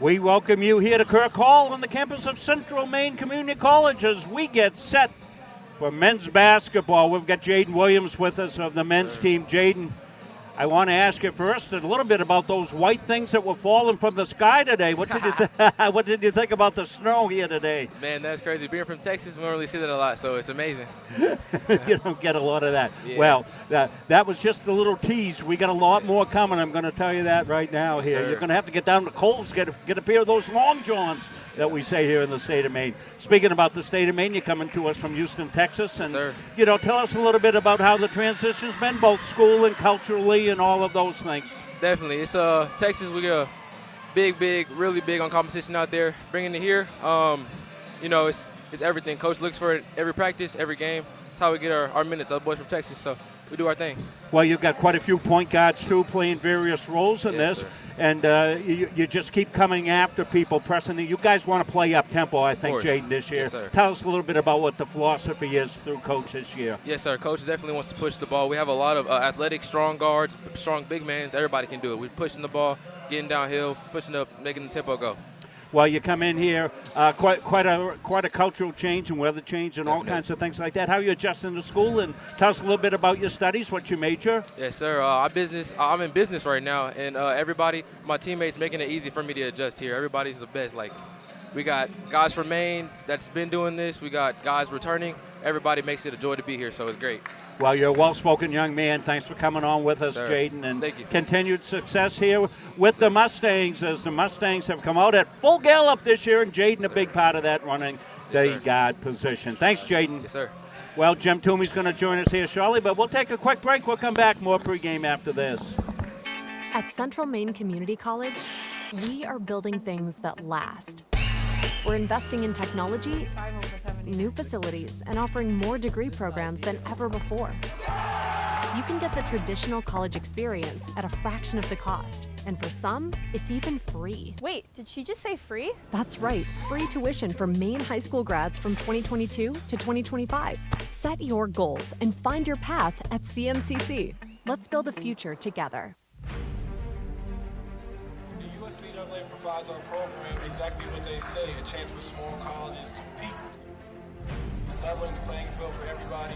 We welcome you here to Kirk Hall on the campus of Central Maine Community College as we get set for men's basketball. We've got Jaden Williams with us of the men's team. Jaden, I want to ask you first a little bit about those white things that were falling from the sky today. What did you think about the snow here today? Man, that's crazy. Being from Texas, we don't really see that a lot, so it's amazing. You don't get a lot of that. Yeah. Well, that was just a little tease. We got a lot more coming. I'm going to tell you that right now here. Sure. You're going to have to get down to Kohl's, get a pair of those long johns that we say here in the state of Maine. Speaking about the state of Maine, you're coming to us from Houston, Texas. And, tell us a little bit about how the transition's been, both school and culturally and all of those things. Definitely. It's Texas, we got really big on competition out there. Bringing it here, it's everything. Coach looks for it every practice, every game. That's how we get our minutes, our boys from Texas, so we do our thing. Well, you've got quite a few point guards, too, playing various roles in this. Sir. And you just keep coming after people, pressing them. You guys want to play up-tempo, I think, Jaden, this year. Yes, sir. Tell us a little bit about what the philosophy is through Coach this year. Yes, sir. Coach definitely wants to push the ball. We have a lot of athletic, strong guards, strong big men. Everybody can do it. We're pushing the ball, getting downhill, pushing up, making the tempo go. Well, you come in here, quite a cultural change and weather change and all kinds of things like that. How are you adjusting to school? And tell us a little bit about your studies, what you major. Yes, sir. I'm in business right now, and everybody, my teammates, making it easy for me to adjust here. Everybody's the best. Like, we got guys from Maine that's been doing this. We got guys returning. Everybody makes it a joy to be here, so it's great. Well, you're a well-spoken young man. Thanks for coming on with us, Jaden. And thank you. Continued success here with the Mustangs, as the Mustangs have come out at full gallop this year, and Jaden a big part of that, running the guard position. Thanks, Jaden. Yes, sir. Well, Jim Toomey's going to join us here shortly, but we'll take a quick break. We'll come back, more pregame after this. At Central Maine Community College, we are building things that last. We're investing in technology, new facilities, and offering more degree programs than ever before. You can get the traditional college experience at a fraction of the cost, and for some, it's even free. Wait, did she just say free? That's right, free tuition for Maine high school grads from 2022 to 2025. Set your goals and find your path at CMCC. Let's build a future together. Provides our program exactly what they say, a chance for small colleges to compete. It's leveling the playing field for everybody.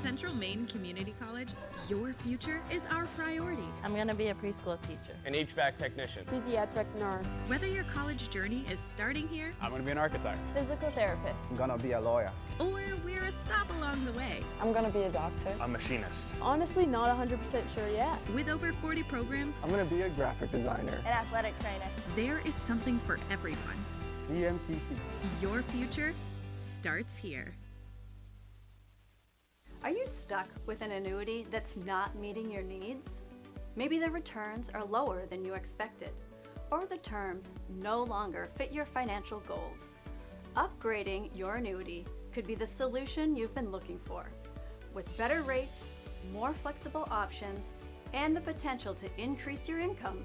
Central Maine Community College, your future is our priority. I'm going to be a preschool teacher. An HVAC technician. Pediatric nurse. Whether your college journey is starting here, I'm going to be an architect. Physical therapist. I'm going to be a lawyer. Or we're a stop along the way. I'm going to be a doctor. A machinist. Honestly, not 100% sure yet. With over 40 programs, I'm going to be a graphic designer. An athletic trainer. There is something for everyone. CMCC. Your future starts here. Are you stuck with an annuity that's not meeting your needs? Maybe the returns are lower than you expected, or the terms no longer fit your financial goals. Upgrading your annuity could be the solution you've been looking for. With better rates, more flexible options, and the potential to increase your income,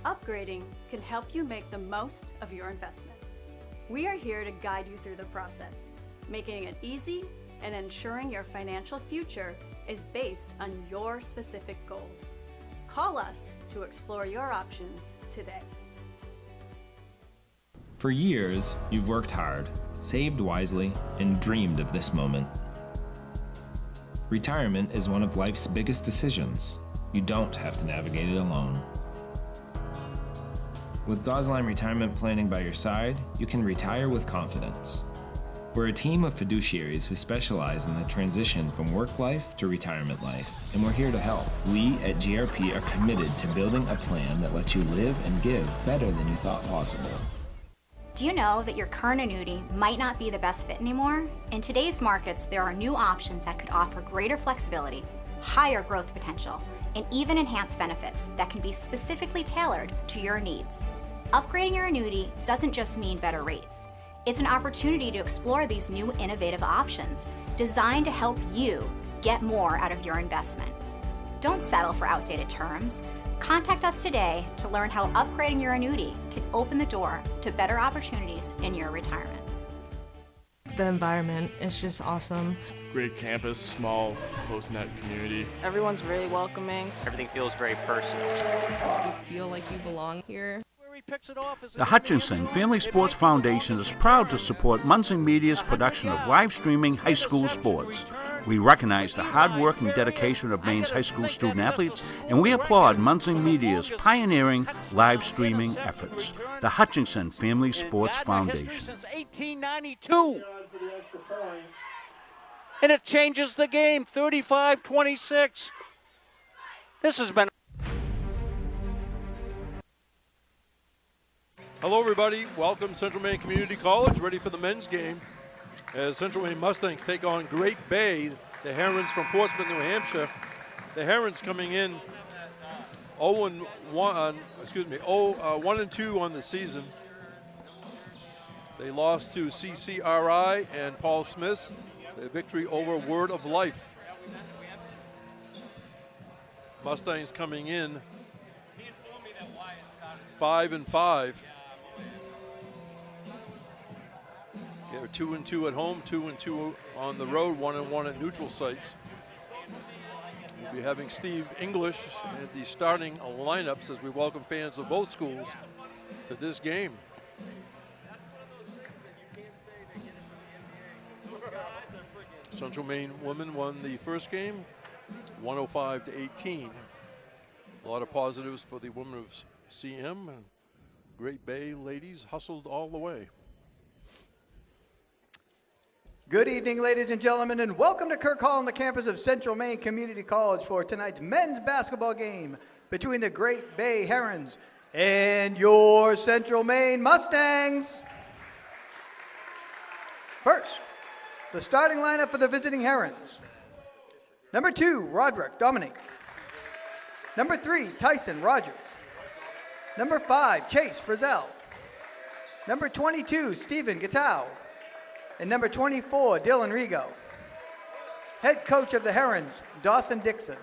upgrading can help you make the most of your investment. We are here to guide you through the process, making it easy and ensuring your financial future is based on your specific goals. Call us to explore your options today. For years, you've worked hard, saved wisely, and dreamed of this moment. Retirement is one of life's biggest decisions. You don't have to navigate it alone. With Gosline Retirement Planning by your side, you can retire with confidence. We're a team of fiduciaries who specialize in the transition from work life to retirement life, and we're here to help. We at GRP are committed to building a plan that lets you live and give better than you thought possible. Do you know that your current annuity might not be the best fit anymore? In today's markets, there are new options that could offer greater flexibility, higher growth potential, and even enhanced benefits that can be specifically tailored to your needs. Upgrading your annuity doesn't just mean better rates. It's an opportunity to explore these new innovative options designed to help you get more out of your investment. Don't settle for outdated terms. Contact us today to learn how upgrading your annuity can open the door to better opportunities in your retirement. The environment is just awesome. Great campus, small, close-knit community. Everyone's really welcoming. Everything feels very personal. You feel like you belong here. The Hutchinson Family Sports Foundation is proud to support Munson Media's production of live streaming high school sports. We recognize the hard work and dedication of Maine's high school student athletes, and we applaud Munson Media's pioneering live streaming efforts. The Hutchinson Family Sports Foundation. Since 1892. And it changes the game, 35-26. This has been... Hello, everybody. Welcome Central Maine Community College, ready for the men's game as Central Maine Mustangs take on Great Bay, the Herons from Portsmouth, New Hampshire. The Herons coming in 1-2 on the season. They lost to CCRI and Paul Smith. Their victory over Word of Life. Mustangs coming in 5-5. They're 2-2 at home, 2-2 on the road, 1-1 at neutral sites. We'll be having Steve English at the starting lineups as we welcome fans of both schools to this game. Central Maine women won the first game, 105-18. A lot of positives for the women of CM, and Great Bay ladies hustled all the way. Good evening, ladies and gentlemen, and welcome to Kirk Hall on the campus of Central Maine Community College for tonight's men's basketball game between the Great Bay Herons and your Central Maine Mustangs. First, the starting lineup for the visiting Herons. Number 2, Roderick Dominic. Number 3, Tyson Rogers. Number 5, Chase Frizzell. Number 22, Stephen Gattow. And number 24, Dylan Rigo. Head coach of the Herons, Dawson Dixon.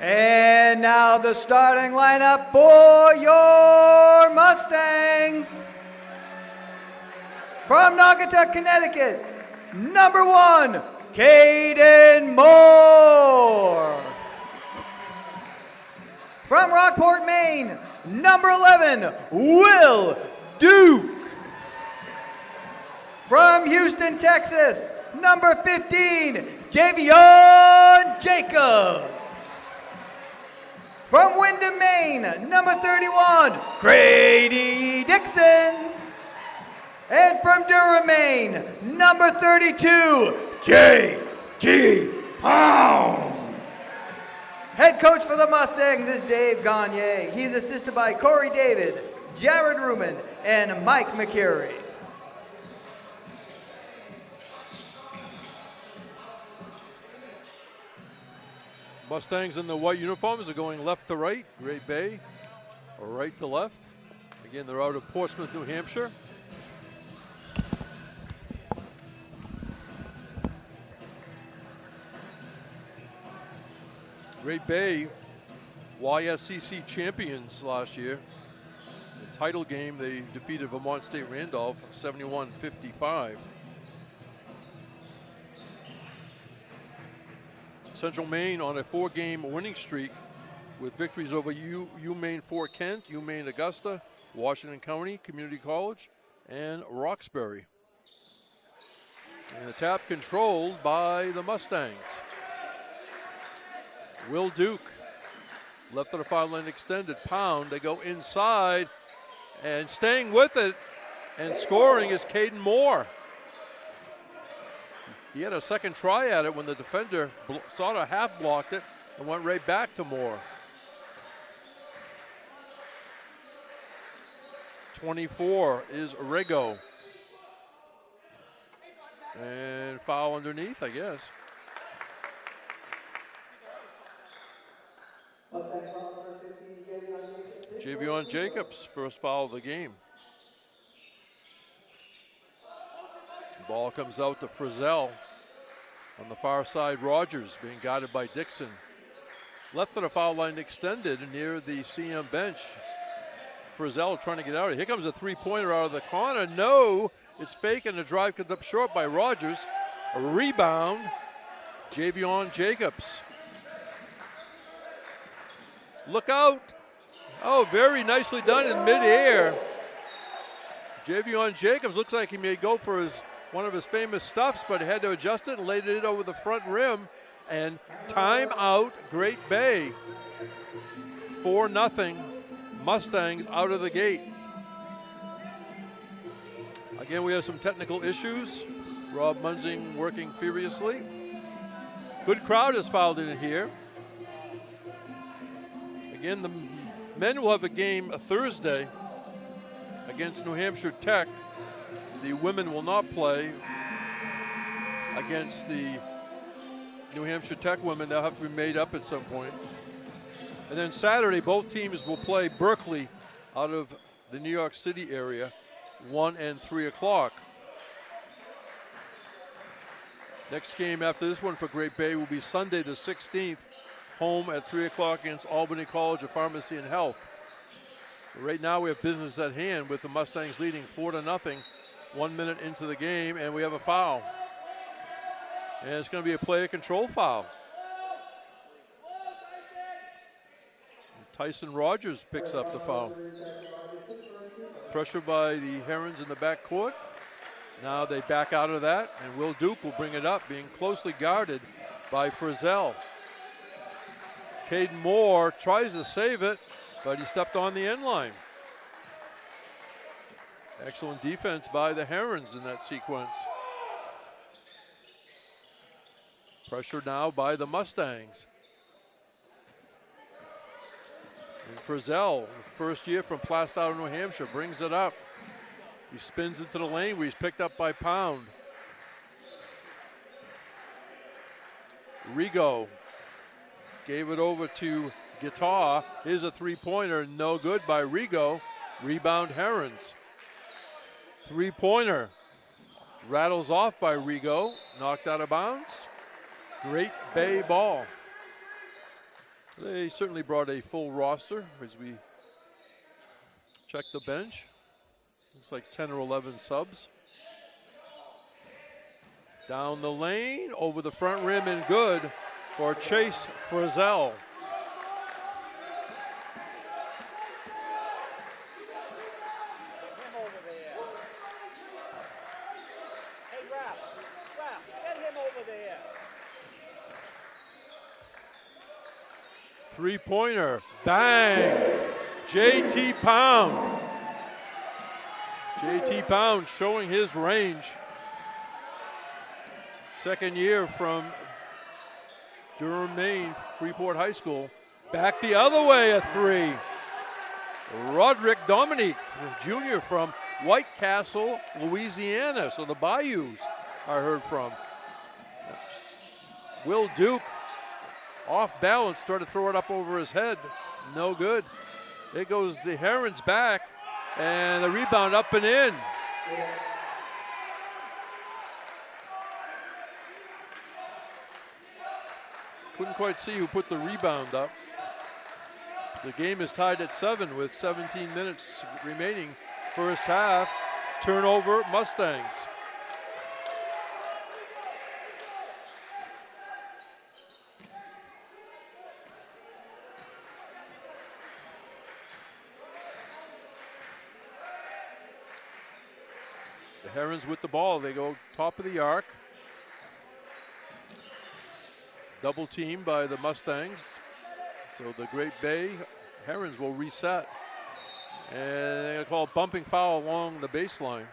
And now the starting lineup for your Mustangs. From Naugatuck, Connecticut, number 1, Caden Moore. From Rockport, Maine, number 11, Will Duke. From Houston, Texas, number 15, Javion Jacobs. From Wyndham, Maine, number 31, Grady Dixon. And from Durham, Maine, number 32, J.G. Pound. Head coach for the Mustangs is Dave Gagne. He's assisted by Corey David, Jared Ruman, and Mike McCurry. Mustangs in the white uniforms are going left to right. Great Bay, or right to left. Again, they're out of Portsmouth, New Hampshire. Great Bay YSCC champions last year. The title game, they defeated Vermont State Randolph 71-55. Central Maine on a 4-game winning streak with victories over UMaine Fort Kent, UMaine Augusta, Washington County Community College, and Roxbury. And the tap controlled by the Mustangs. Will Duke, left of the foul line extended, pound, they go inside, and staying with it and scoring is Caden Moore. He had a second try at it when the defender sort of half blocked it and went right back to Moore. 24 is Rego. And foul underneath, I guess. Javion Jacobs, first foul of the game. Ball comes out to Frizzell. On the far side, Rogers being guided by Dixon. Left of the foul line extended near the CM bench. Frizzell trying to get out of it. Here comes a three-pointer out of the corner. No, it's fake, and the drive comes up short by Rogers. A rebound, Javion Jacobs. Look out. Oh, very nicely done in midair. Javion Jacobs looks like he may go for one of his famous stuffs, but he had to adjust it and laid it over the front rim. And timeout, Great Bay. 4-0, Mustangs out of the gate. Again, we have some technical issues. Rob Munzing working furiously. Good crowd has fouled in here. Again, the men will have a game Thursday against New Hampshire Tech. The women will not play against the New Hampshire Tech women. They'll have to be made up at some point. And then Saturday, both teams will play Berkeley out of the New York City area, 1 and 3 o'clock. Next game after this one for Great Bay will be Sunday the 16th, home at 3 o'clock against Albany College of Pharmacy and Health. Right now we have business at hand with the Mustangs leading 4-0, 1 minute into the game, and we have a foul. And it's going to be a player control foul. Tyson Rogers picks up the foul. Pressure by the Herons in the backcourt. Now they back out of that, and Will Duke will bring it up, being closely guarded by Frizzell. Caden Moore tries to save it, but he stepped on the end line. Excellent defense by the Herons in that sequence. Pressure now by the Mustangs. And Frizzell, first year from Plastow, New Hampshire, brings it up. He spins into the lane where he's picked up by Pound. Rigo gave it over to Guitar. Here's a three-pointer, no good by Rigo. Rebound Herons. Three-pointer rattles off by Rigo, knocked out of bounds. Great Bay ball. They certainly brought a full roster as we check the bench. Looks like 10 or 11 subs. Down the lane, over the front rim, and good for Chase Frizzell. Three-pointer, bang, JT Pound. JT Pound showing his range. Second year from Durham, Maine, Freeport High School. Back the other way, a three. Roderick Dominique, Jr. from White Castle, Louisiana. So the Bayous I heard from. Will Duke, off balance, tried to throw it up over his head. No good. There goes the Herons back. And the rebound up and in. Couldn't quite see who put the rebound up. The game is tied at 7 with 17 minutes remaining. First half, turnover, Mustangs. The Herons with the ball. They go top of the arc. Double team by the Mustangs. So the Great Bay Herons will reset. And they're going to call a bumping foul along the baseline.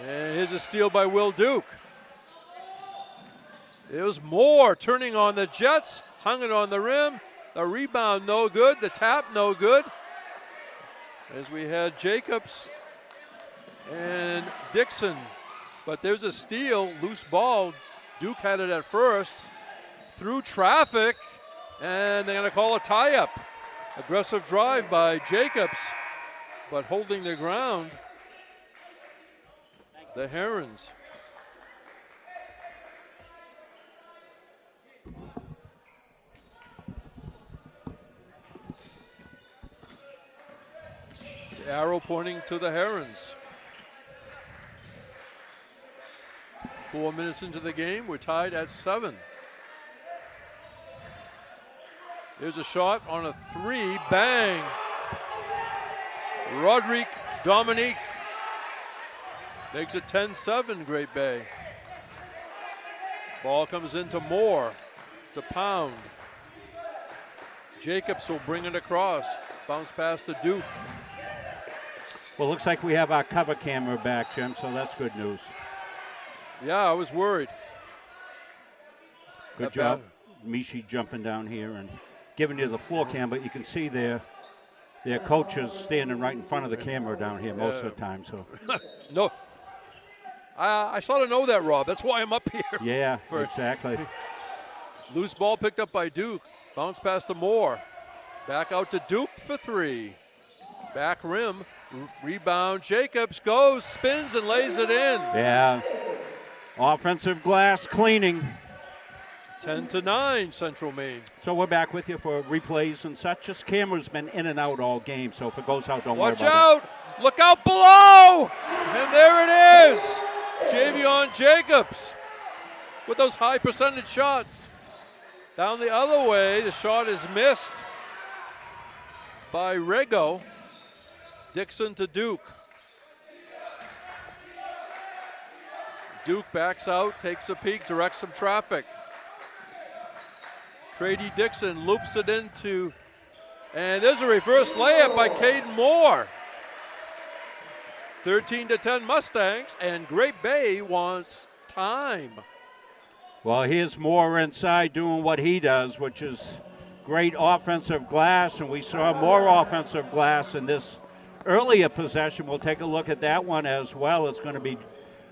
And here's a steal by Will Duke. It was Moore turning on the Jets, hung it on the rim. The rebound no good, the tap no good. As we had Jacobs and Dixon. But there's a steal, loose ball. Duke had it at first. Through traffic, and they're going to call a tie-up. Aggressive drive by Jacobs, but holding their ground. The Herons. The arrow pointing to the Herons. 4 minutes into the game, we're tied at 7. Here's a shot on a 3, bang. Roderick Dominique makes it 10-7, Great Bay. Ball comes into Moore to Pound. Jacobs will bring it across. Bounce pass to Duke. Well, looks like we have our cover camera back, Jim, so that's good news. Yeah, I was worried. Good job, Mishi jumping down here and giving you the floor cam, but you can see their coaches standing right in front of the camera down here most of the time. So, no, I sort of know that, Rob. That's why I'm up here. Yeah, exactly. Loose ball picked up by Duke. Bounce pass to Moore. Back out to Duke for 3. Back rim. Rebound. Jacobs goes, spins, and lays it in. Yeah. Offensive glass cleaning. 10-9, Central Maine. So we're back with you for replays and such. This camera's been in and out all game, so if it goes out, don't worry about it. Watch out! Look out below! And there it is! Javion Jacobs with those high percentage shots. Down the other way, the shot is missed by Rego. Dixon to Duke. Duke backs out, takes a peek, directs some traffic. Trady Dixon loops it into, and there's a reverse layup by Caden Moore. 13-10 Mustangs, and Great Bay wants time. Well, here's Moore inside doing what he does, which is great offensive glass, and we saw more offensive glass in this earlier possession. We'll take a look at that one as well. It's going to be,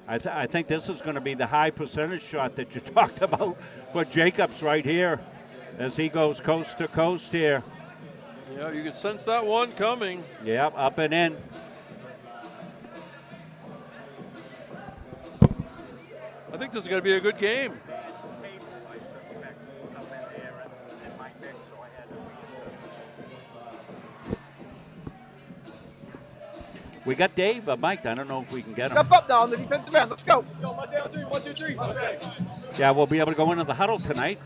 I think this is going to be the high percentage shot that you talked about for Jacobs right here as he goes coast to coast here. Yeah, you can sense that one coming. Yep, up and in. I think this is going to be a good game. We got Dave, Mike. I don't know if we can get him. Step up now on the defensive end. Let's go. 1, 2, 3. Okay. Yeah, we'll be able to go into the huddle tonight.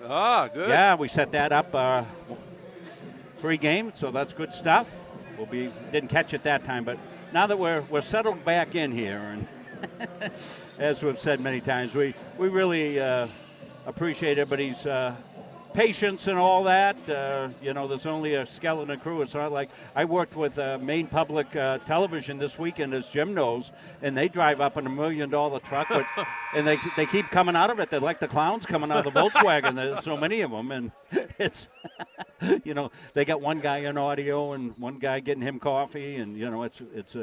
Ah, good. Yeah, we set that up pre-game, so that's good stuff. Didn't catch it that time, but now that we're settled back in here, and as we've said many times, we really appreciate everybody's patience and all that. There's only a skeleton crew. It's not like I worked with Maine Public Television this weekend, as Jim knows, and they drive up in $1 million truck, and they keep coming out of it. They're like the clowns coming out of the Volkswagen. There's so many of them, and it's, they got one guy in audio and one guy getting him coffee, and it's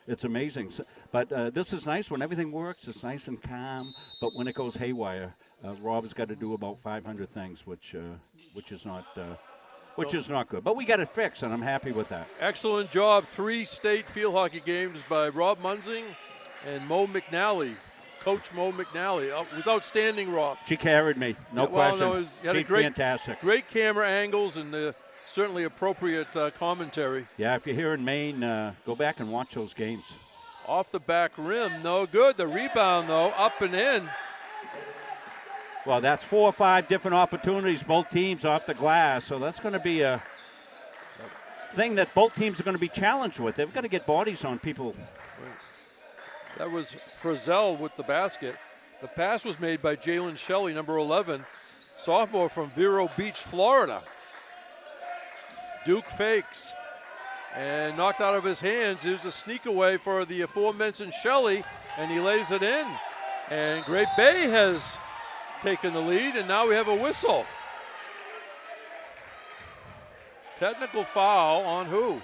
It's amazing. But this is nice. When everything works, it's nice and calm. But when it goes haywire, Rob's got to do about 500 things, which is not good. But we got it fixed, and I'm happy with that. Excellent job. 3 state field hockey games by Rob Munzing and Mo McNally. Coach Mo McNally. It was outstanding, Rob. She carried me, no question. She had a fantastic. Great camera angles and certainly appropriate commentary. Yeah, if you're here in Maine, go back and watch those games. Off the back rim, no good. The rebound, though, up and in. Well, that's 4 or 5 different opportunities, both teams off the glass. So that's going to be a thing that both teams are going to be challenged with. They've got to get bodies on people. That was Frizzell with the basket. The pass was made by Jalen Shelley, number 11, sophomore from Vero Beach, Florida. Duke fakes and knocked out of his hands. Here's a sneak away for the aforementioned Shelley, and he lays it in. And Great Bay has taken the lead, and now we have a whistle. Technical foul on who?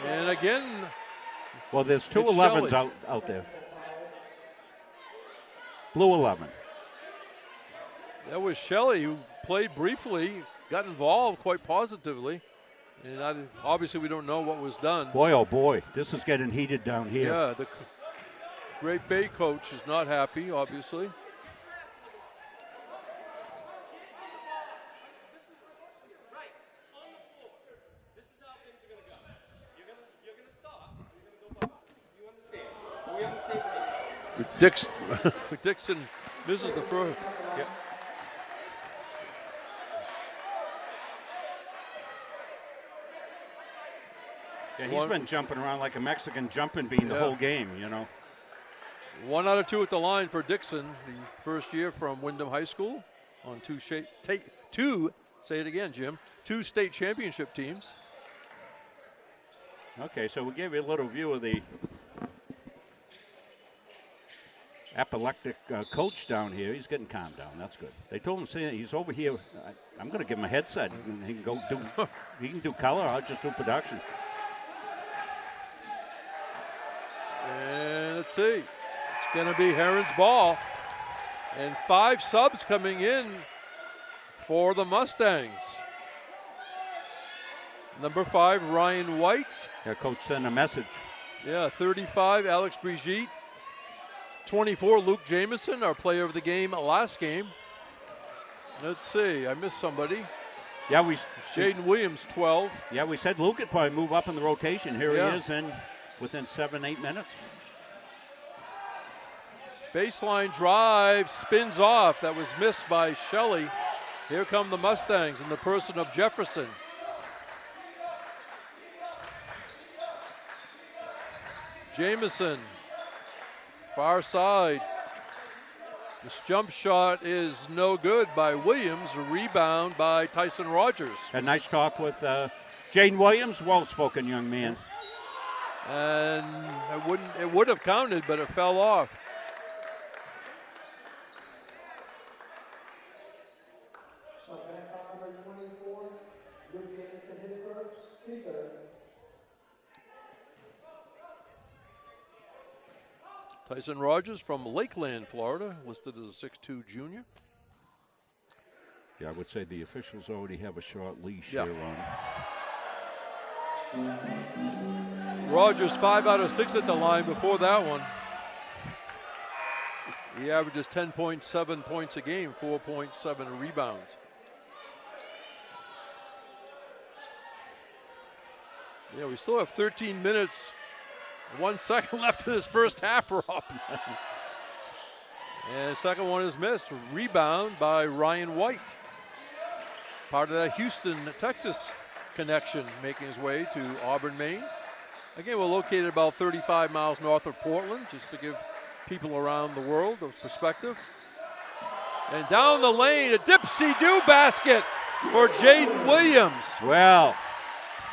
And again, well, there's 2 11s out there. Blue 11. That was Shelley, who played briefly, got involved quite positively. And obviously we don't know what was done. Boy, oh boy, this is getting heated down here. Yeah, the Great Bay coach is not happy, obviously. Dixon misses the throw. Yep. Yeah, he's been jumping around like a Mexican jumping bean the whole game, you know. 1 out of 2 at the line for Dixon, the first year from Wyndham High School on 2 say it again, Jim, 2 state championship teams. Okay, so we gave you a little view of the apoplectic coach down here. He's getting calmed down. That's good. They told him, see, he's over here. I'm going to give him a headset. And he can go do. He can do color. I'll just do production. And let's see. It's going to be Heron's ball. And 5 subs coming in for the Mustangs. Number 5, Ryan White. Yeah, coach sent a message. Yeah, 35, Alex Brigitte. 24, Luke Jamieson, our player of the game last game. Let's see, I missed somebody. Yeah, Jaden Williams, 12. Yeah, we said Luke would probably move up in the rotation. Here Yeah. he is within 7-8 minutes. Baseline drive, spins off. That was missed by Shelley. Here come the Mustangs in the person of Jefferson. Jamieson, far side. This jump shot is no good by Williams. A rebound by Tyson Rogers. A nice talk with Jaden Williams, well-spoken young man. And it would have counted, but it fell off. Tyson Rogers from Lakeland, Florida, listed as a 6'2" junior. Yeah, I would say the officials already have a short leash Yeah. here on. Rogers 5 out of 6 at the line before that one. He averages 10.7 points a game, 4.7 rebounds. Yeah, we still have 13 minutes, 1 second left in this first half, Rob. And the second one is missed. Rebound by Ryan White. Part of that Houston, Texas connection, making his way to Auburn, Maine. Again, we're located about 35 miles north of Portland, just to give people around the world a perspective. And down the lane, a dipsy-do basket for Jaden Williams. Well.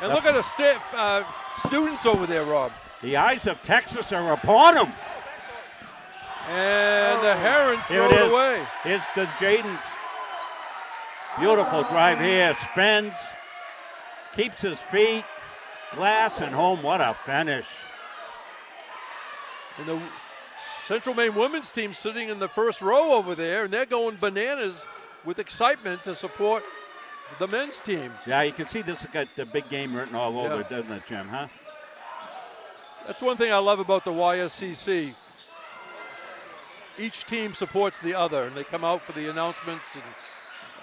And look at the students over there, Rob. The eyes of Texas are upon him. And the Herons Here throw it away. Here's the Jaden's beautiful drive here. Spins, Keeps his feet. Glass and home. What a finish. And the Central Maine women's team sitting in the first row over there, and they're going bananas with excitement to support the men's team. Yeah, you can see this has got the big game written all over it, doesn't it, Jim, huh? That's one thing I love about the YSCC. Each team supports the other, and they come out for the announcements, and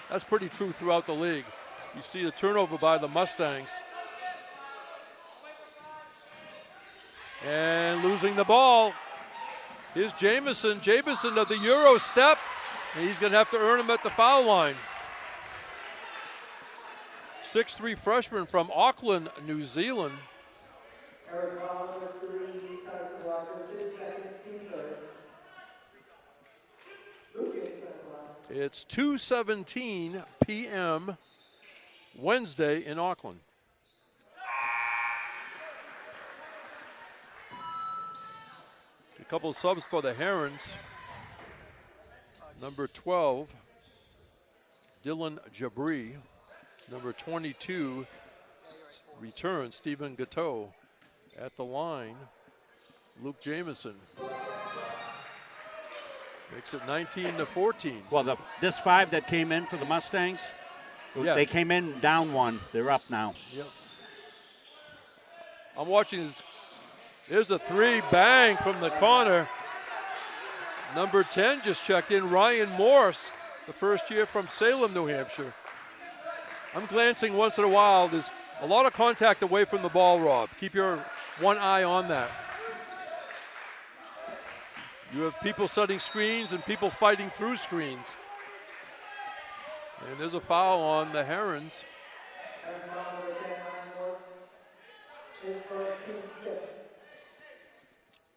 that's pretty true throughout the league. You see the turnover by the Mustangs. And losing the ball. Here's Jamison. Jamison of the Euro step. And he's going to have to earn him at the foul line. 6'3" freshman from Auckland, New Zealand. It's 2:17 p.m. Wednesday in Auckland. A couple of subs for the Herons. Number 12, Dylan Jabri. Number 22, return Stephen Gateau. At the line, Luke Jamison. Makes it 19-14. Well, this 5 that came in for the Mustangs, they came in down 1. They're up now. Yep. I'm watching this. There's a 3, bang from the corner. Number 10 just checked in, Ryan Morse, the first year from Salem, New Hampshire. I'm glancing once in a while. There's a lot of contact away from the ball, Rob. Keep your one eye on that. You have people setting screens and people fighting through screens. And there's a foul on the Herons.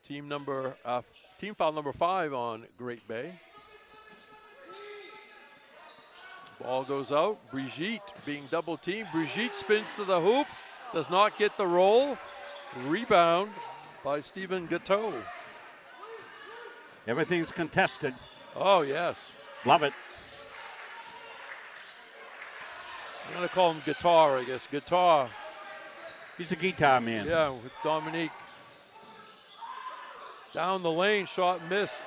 Team foul number 5 on Great Bay. Ball goes out. Brigitte being double teamed. Brigitte spins to the hoop. Does not get the roll. Rebound by Stephen Gateau. Everything's contested. Oh, yes. Love it. I'm going to call him Guitar, I guess. Guitar. He's a guitar man. Yeah, with Dominique. Down the lane, shot missed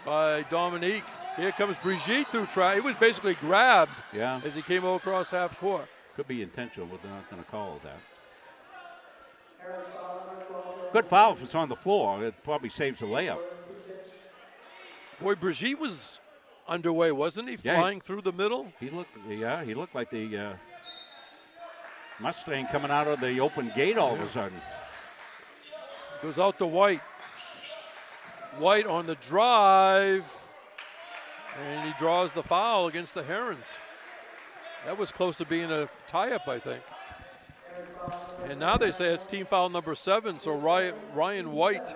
by Dominique. Here comes Brigitte through track. He was basically grabbed as he came across half court. Could be intentional, but they're not going to call it that. Good foul if it's on the floor. It probably saves a layup. Boy, Brigitte was underway, wasn't he? Flying through the middle. He looked like the Mustang coming out of the open gate all of a sudden. Goes out to White. White on the drive. And he draws the foul against the Herons. That was close to being a tie-up, I think. And now they say it's team foul number 7, so Ryan White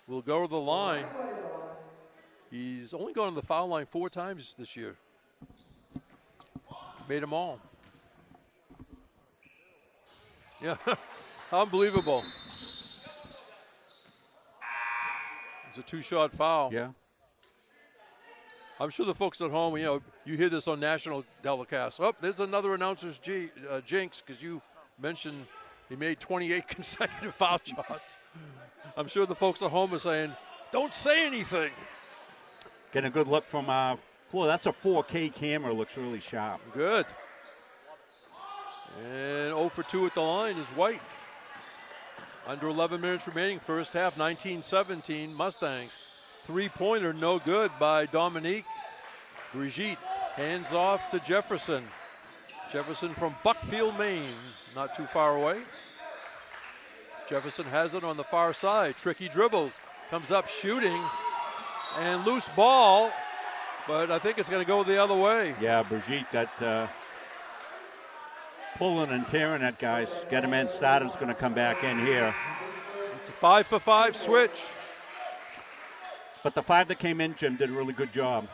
will go to the line. He's only gone to the foul line 4 times this year. Made them all. Yeah, unbelievable. It's a 2-shot foul. Yeah. I'm sure the folks at home, you hear this on national telecast. Oh, there's another announcer's jinx, because you mentioned he made 28 consecutive foul shots. I'm sure the folks at home are saying, don't say anything. Getting a good look from floor. That's a 4K camera. Looks really sharp. Good. And 0 for 2 at the line is White. Under 11 minutes remaining, first half, 19-17 Mustangs. 3-pointer, no good by Dominique. Brigitte hands off to Jefferson. Jefferson from Buckfield, Maine, not too far away. Jefferson has it on the far side. Tricky dribbles, comes up shooting, and loose ball, but I think it's going to go the other way. Yeah, Brigitte got pulling and tearing at guys. Get him in. Stoddard's going to come back in here. It's a 5-for-5 switch. But the 5 that came in, Jim, did a really good job.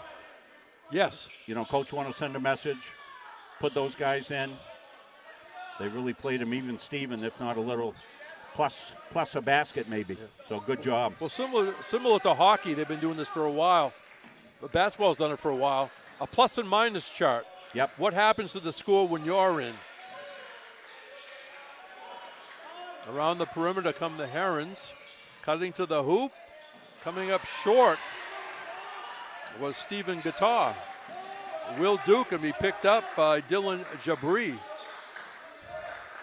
Yes. Coach wanted to send a message, put those guys in. They really played him even Steven, if not a little plus a basket maybe. Yeah. So good job. Well, similar to hockey, they've been doing this for a while. But basketball's done it for a while. A plus and minus chart. Yep. What happens to the score when you're in? Around the perimeter come the Herons. Cutting to the hoop. Coming up short was Stephen Guitar. Will Duke can be picked up by Dylan Jabri.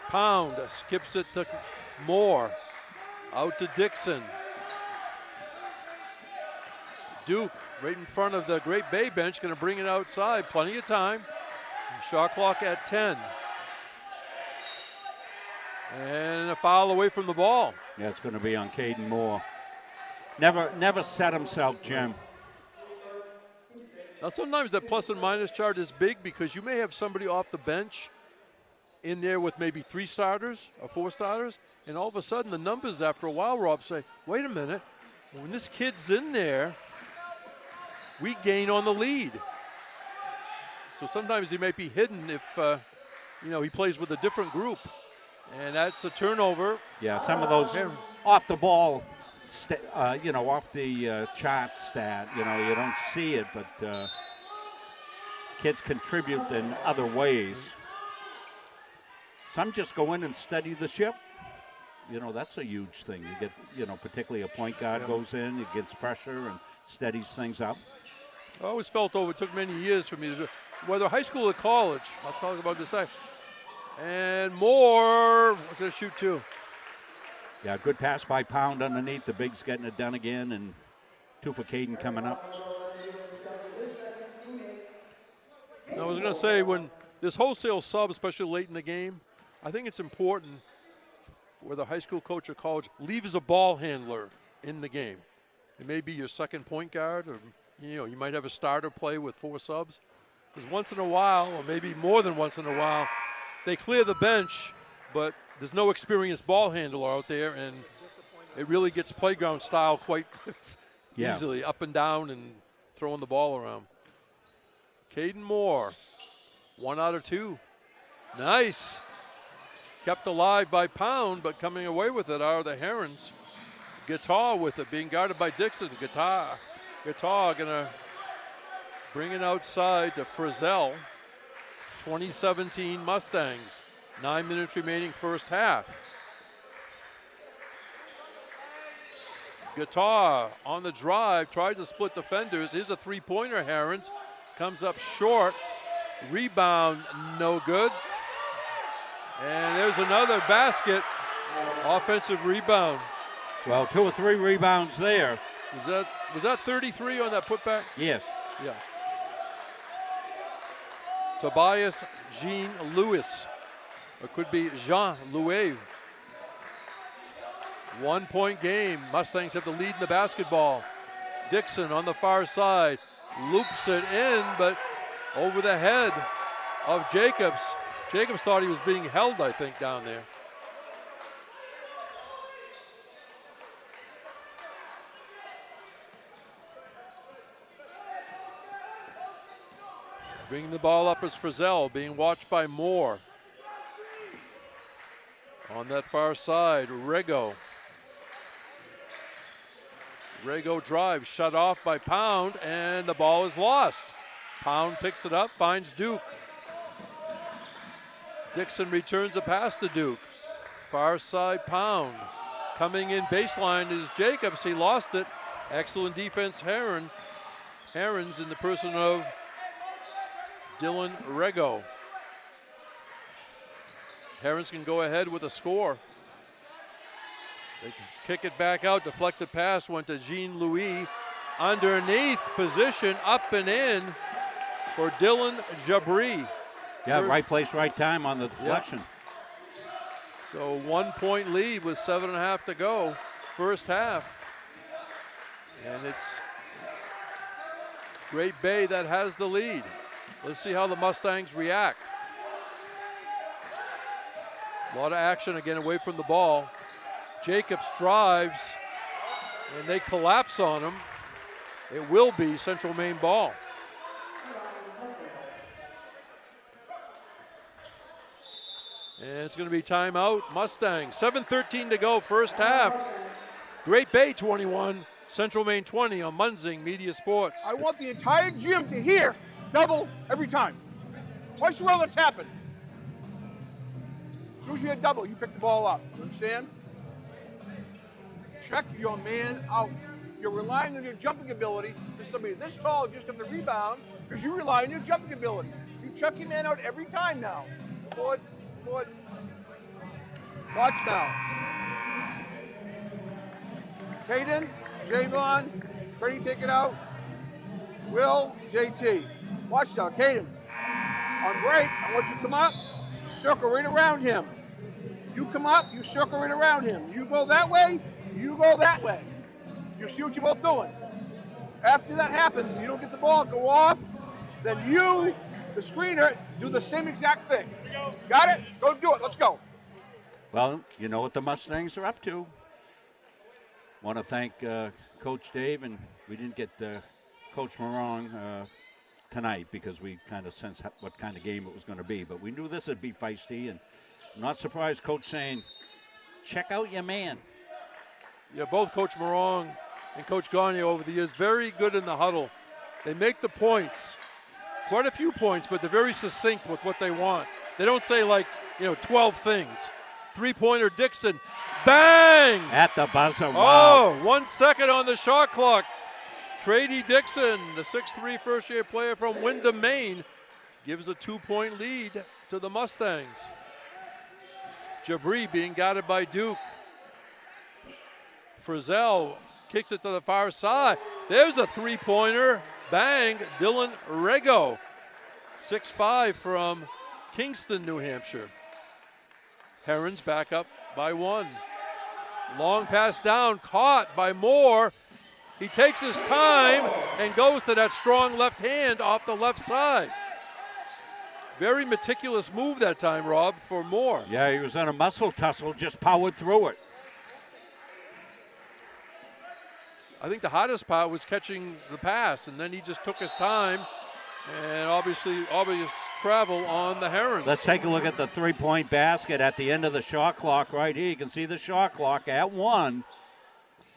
Pound skips it to Moore. Out to Dixon. Duke right in front of the Great Bay bench, going to bring it outside. Plenty of time. Shot clock at 10. And a foul away from the ball. Yeah, it's going to be on Caden Moore. Never set himself, Jim. Now sometimes that plus and minus chart is big because you may have somebody off the bench in there with maybe 3 starters or 4 starters, and all of a sudden the numbers after a while, Rob, say, wait a minute, when this kid's in there, we gain on the lead. So sometimes he may be hidden if he plays with a different group. And that's a turnover. Yeah, some of those off the ball, off the chart stat, you don't see it, but kids contribute in other ways. Some just go in and steady the ship. That's a huge thing. You get, particularly a point guard goes in, it gets pressure and steadies things up. I always felt it took many years for me, whether high school or college. I'll talk about this. And Moore, what's going to shoot 2? Yeah, good pass by Pound underneath. The Bigs getting it done again, and 2 for Caden coming up. I was going to say, when this wholesale sub, especially late in the game, I think it's important whether high school coach or college leaves a ball handler in the game. It may be your second point guard, or you might have a starter play with 4 subs. Because once in a while, or maybe more than once in a while, they clear the bench, but there's no experienced ball handler out there, and it really gets playground style quite easily, up and down and throwing the ball around. Caden Moore, 1 out of 2. Nice. Kept alive by Pound, but coming away with it are the Herons. Guitar with it, being guarded by Dixon. Guitar gonna bring it outside to Frizzell. 2017 Mustangs. 9 minutes remaining first half. Guitar on the drive, tried to split defenders. Here's a 3-pointer, Herons. Comes up short. Rebound, no good. And there's another basket. Offensive rebound. Well, 2 or 3 rebounds there. Was that 33 on that putback? Yes. Yeah. Tobias Jean Lewis. It could be Jean Louis. 1-point game. Mustangs have the lead in the basketball. Dixon on the far side. Loops it in, but over the head of Jacobs. Jacobs thought he was being held, I think, down there. Bringing the ball up is Frizzell, being watched by Moore. On that far side, Rego. Rego drives, shut off by Pound, and the ball is lost. Pound picks it up, finds Duke. Dixon returns a pass to Duke. Far side, Pound. Coming in baseline is Jacobs. He lost it. Excellent defense, Herons in the person of Dylan Rego. Herons can go ahead with a score. They can kick it back out. Deflected pass went to Jean-Louis. Underneath position, up and in for Dylan Jabri. Yeah, right place, right time on the deflection. Yep. So 1-point lead with 7.5 to go, first half. And it's Great Bay that has the lead. Let's see how the Mustangs react. A lot of action again away from the ball. Jacobs drives, and they collapse on him. It will be Central Maine ball. And it's going to be timeout. Mustangs, 7:13 to go, first half. Great Bay 21, Central Maine 20 on Munzing Media Sports. I want the entire gym to hear double every time. Twice well, it's happened. soon as you hit double, you pick the ball up. You understand? Check your man out. You're relying on your jumping ability. There's somebody this tall just got the rebound because you rely on your jumping ability. You check your man out every time now. Board. Watch now. Caden, Javon, Freddie take it out. Will, JT. Watch now, Caden. On break, I want you to come up, circle right around him. You come up, you circle right around him. You go that way, you go that way. You see what you're both doing. After that happens, you don't get the ball, go off, then you, the screener, do the same exact thing. Got it? Go do it. Let's go. Well, you know what the Mustangs are up to. Want to thank Coach Dave, and we didn't get Coach Morong tonight because we kind of sensed what kind of game it was going to be. But we knew this would be feisty, and I'm not surprised Coach saying, check out your man. Yeah, both Coach Morong and Coach Gagne over the years, very good in the huddle. They make the points, quite a few points, but they're very succinct with what they want. They don't say 12 things. Three-pointer Dixon, bang! At the buzzer, wow. 1 second on the shot clock. Trady Dixon, the 6'3" first-year player from Windham, Maine, gives a 2-point lead to the Mustangs. Jabri being guarded by Duke. Frizzell kicks it to the far side. There's a three-pointer. Bang, Dylan Rego. 6'5" from Kingston, New Hampshire. Herons back up by 1. Long pass down, caught by Moore. He takes his time and goes to that strong left hand off the left side. Very meticulous move that time, Rob, for Moore. Yeah, he was in a muscle tussle, just powered through it. I think the hardest part was catching the pass, and then he just took his time, and obvious travel on the Herons. Let's take a look at the three-point basket at the end of the shot clock right here. You can see the shot clock at 1,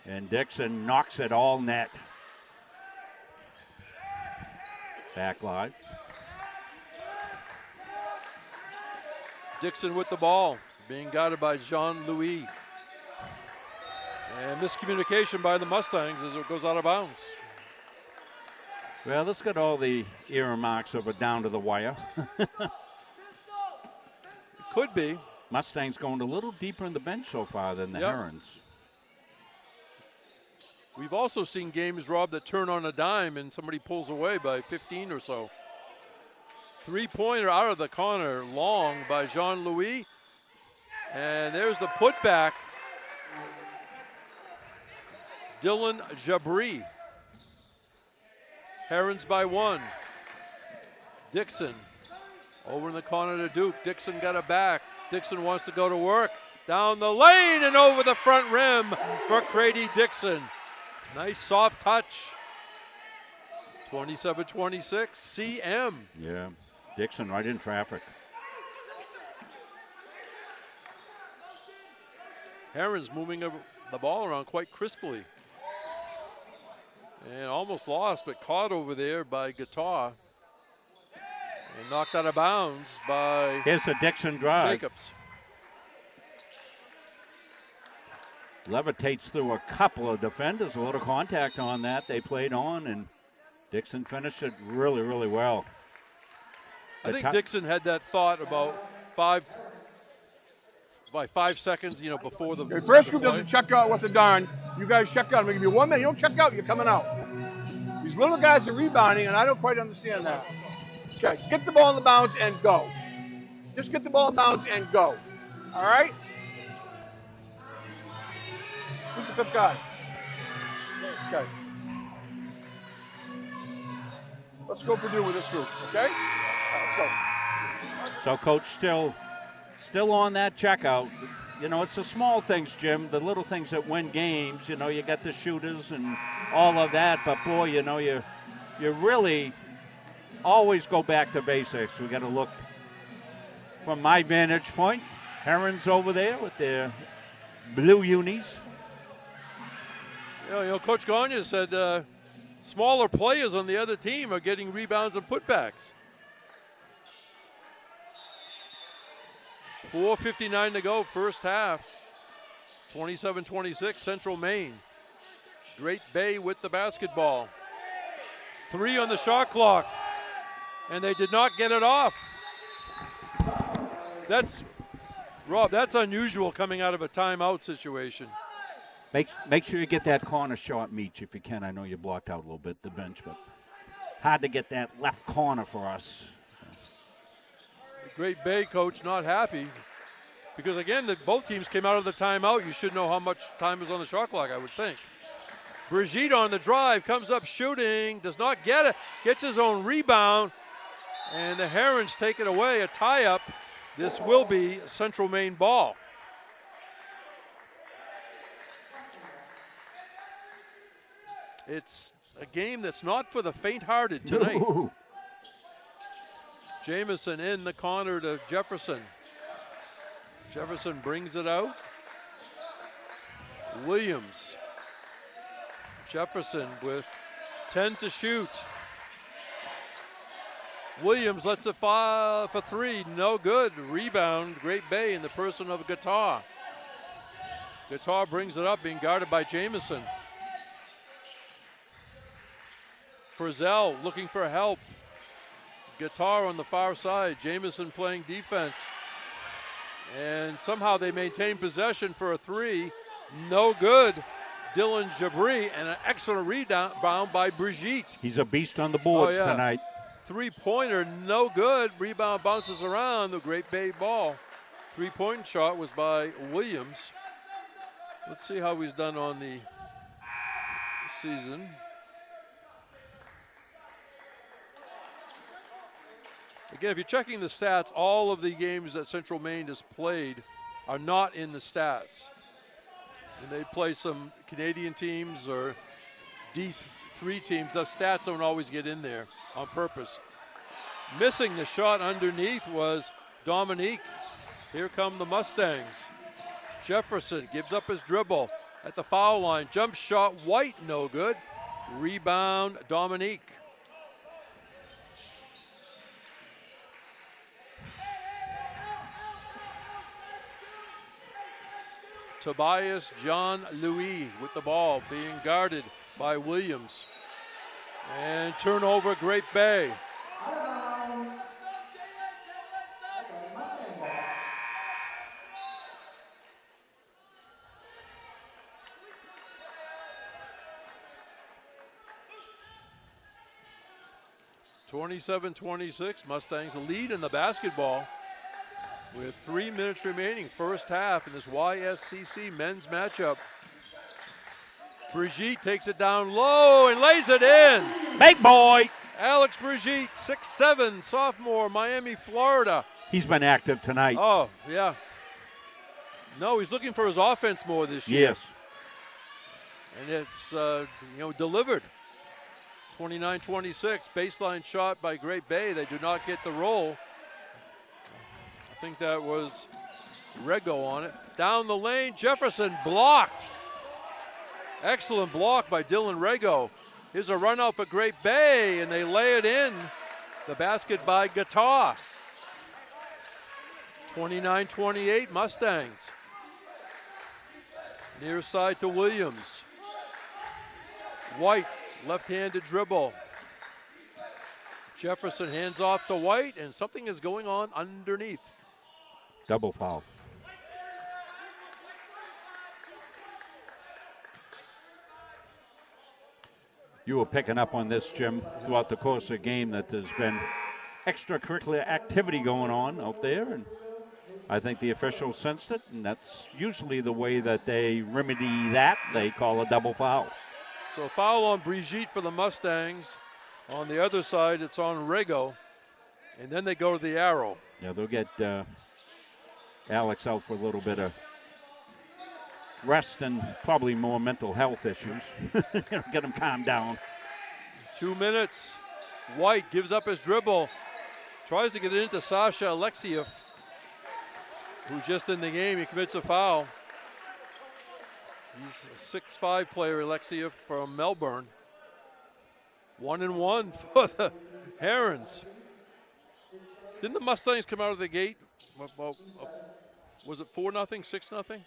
and Dixon knocks it all net. Back line. Dixon with the ball, being guarded by Jean-Louis. And miscommunication by the Mustangs as it goes out of bounds. Well, let's get all the earmarks of it down to the wire. It could be. Mustangs going a little deeper in the bench so far than the Herons. We've also seen games, Rob, that turn on a dime and somebody pulls away by 15 or so. Three-pointer out of the corner, long by Jean-Louis. And there's the putback. Dylan Jabri. Herons by 1. Dixon over in the corner to Duke. Dixon got it back. Dixon wants to go to work. Down the lane and over the front rim for Trady Dixon. Nice soft touch. 27-26, CM. Yeah, Dixon right in traffic. Herons moving the ball around quite crisply. And almost lost, but caught over there by Guitar. And knocked out of bounds by Here's the Dixon drive. Jacobs. Levitates through a couple of defenders. A little contact on that. They played on, and Dixon finished it really, really well. I think Dixon had that thought about 5 seconds, before the first group doesn't check out what they're done. You guys check out. I'm going to give you 1 minute. You don't check out, you're coming out. These little guys are rebounding, and I don't quite understand that. Okay, get the ball in the bounds and go. Just get the ball in bounds and go. All right? Who's the 5th guy? Okay. Let's go Purdue with this group, okay? Let's go. So, Coach, still on that checkout. It's the small things, Jim, the little things that win games. You got the shooters and all of that. But, boy, you really always go back to basics. We got to look from my vantage point. Herons over there with their blue unis. Coach Gagne said smaller players on the other team are getting rebounds and putbacks. 4:59 to go, first half. 27-26, Central Maine. Great Bay with the basketball. 3 on the shot clock, and they did not get it off. Rob, that's unusual coming out of a timeout situation. Make sure you get that corner shot, Meach, if you can. I know you blocked out a little bit, the bench, but hard to get that left corner for us. The Great Bay coach not happy because, again, both teams came out of the timeout. You should know how much time is on the shot clock, I would think. Brigitte on the drive, comes up shooting, does not get it, gets his own rebound, and the Herons take it away, a tie-up. This will be Central Maine ball. It's a game that's not for the faint-hearted tonight. No. Jamison in the corner to Jefferson. Jefferson brings it out. Williams. Jefferson with 10 to shoot. Williams lets it fire for 3, no good. Rebound, Great Bay in the person of Guitar. Guitar brings it up, being guarded by Jamison. Frizzell looking for help. Guitar on the far side, Jamison playing defense. And somehow they maintain possession for a 3, no good. Dylan Jabri, and an excellent rebound by Brigitte. He's a beast on the boards tonight. 3-pointer, no good. Rebound bounces around the Great Bay ball. 3-point shot was by Williams. Let's see how he's done on the season. Again, if you're checking the stats, all of the games that Central Maine has played are not in the stats. And they play some Canadian teams or D3 teams. The stats don't always get in there on purpose. Missing the shot underneath was Dominique. Here come the Mustangs. Jefferson gives up his dribble at the foul line. Jump shot, White, no good. Rebound, Dominique. Tobias John Louis with the ball, being guarded by Williams. And turnover, Great Bay. (27-26), Mustangs lead in the basketball with 3 minutes remaining, first half in this YSCC men's matchup. Brigitte takes it down low and lays it in. Big boy. Alex Brigitte, 6'7", sophomore, Miami, Florida. He's been active tonight. Oh, yeah. No, he's looking for his offense more this year. Yes. And it's, delivered. 29-26, baseline shot by Great Bay. They do not get the roll. I think that was Rego on it. Down the lane, Jefferson blocked. Excellent block by Dylan Rego. Here's a run out for Great Bay, and they lay it in. The basket by Guitar. 29-28, Mustangs. Near side to Williams. White, left-handed dribble. Jefferson hands off to White, and something is going on underneath. Double foul. You were picking up on this, Jim, throughout the course of the game, that there's been extracurricular activity going on out there, and I think the officials sensed it, and that's usually the way that they remedy that. They call a double foul. So foul on Brigitte for the Mustangs. On the other side, it's on Rego, and then they go to the arrow. Yeah, they'll get Alex out for a little bit of rest and probably more mental health issues. Get him calmed down. 2 minutes. White gives up his dribble. Tries to get it into Sasha Alexiev, who's just in the game. He commits a foul. He's a 6'5" player, Alexiev from Melbourne. 1-1 for the Herons. Didn't the Mustangs come out of the gate about Was it 4-0, 6-0?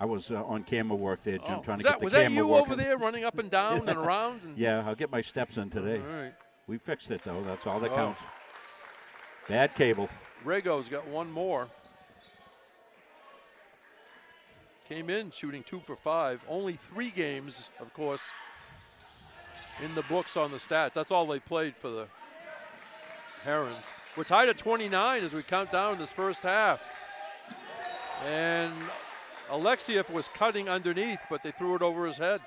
I was on camera work there, Jim, trying to Was get the was camera that you working. over there running up and down and around? And Yeah, I'll get my steps in today. All right. We fixed it, though. That's all that Oh. counts. Bad cable. Rego's got one more. Came in shooting 2 for 5. Only 3 games, of course, in the books on the stats. That's all they played for the Herons. We're tied at 29 as we count down this first half. And Alexiev was cutting underneath, but they threw it over his head.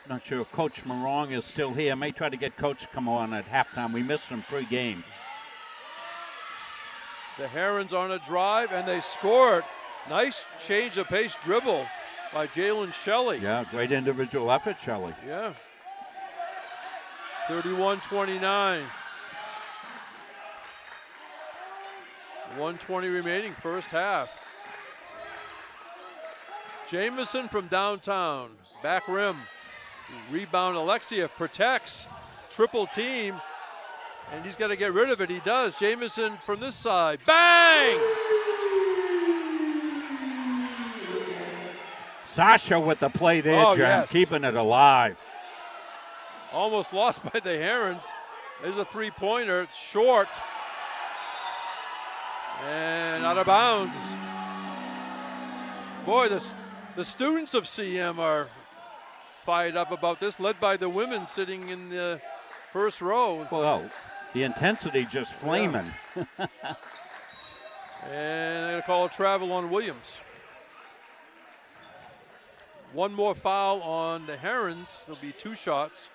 Not sure if Coach Morong is still here. May try to get Coach to come on at halftime. We missed him pre-game. The Herons on a drive, and they scored. Nice change of pace dribble by Jalen Shelley. Yeah, great individual effort, Shelley. Yeah. 31-29. 1:20 remaining, first half. Jamison from downtown, back rim. Rebound, Alexiev protects, triple team, and he's got to get rid of it. He does. Jamison from this side, bang! Sasha with the play there, Oh, Jim, yes. keeping it alive. Almost lost by the Herons. There's a three-pointer, it's short. And out of bounds. Boy, the students of CM are fired up about this, led by the women sitting in the first row. Well, the intensity just flaming. Yeah. And they're going to call a travel on Williams. One more foul on the Herons. There'll be 2 shots.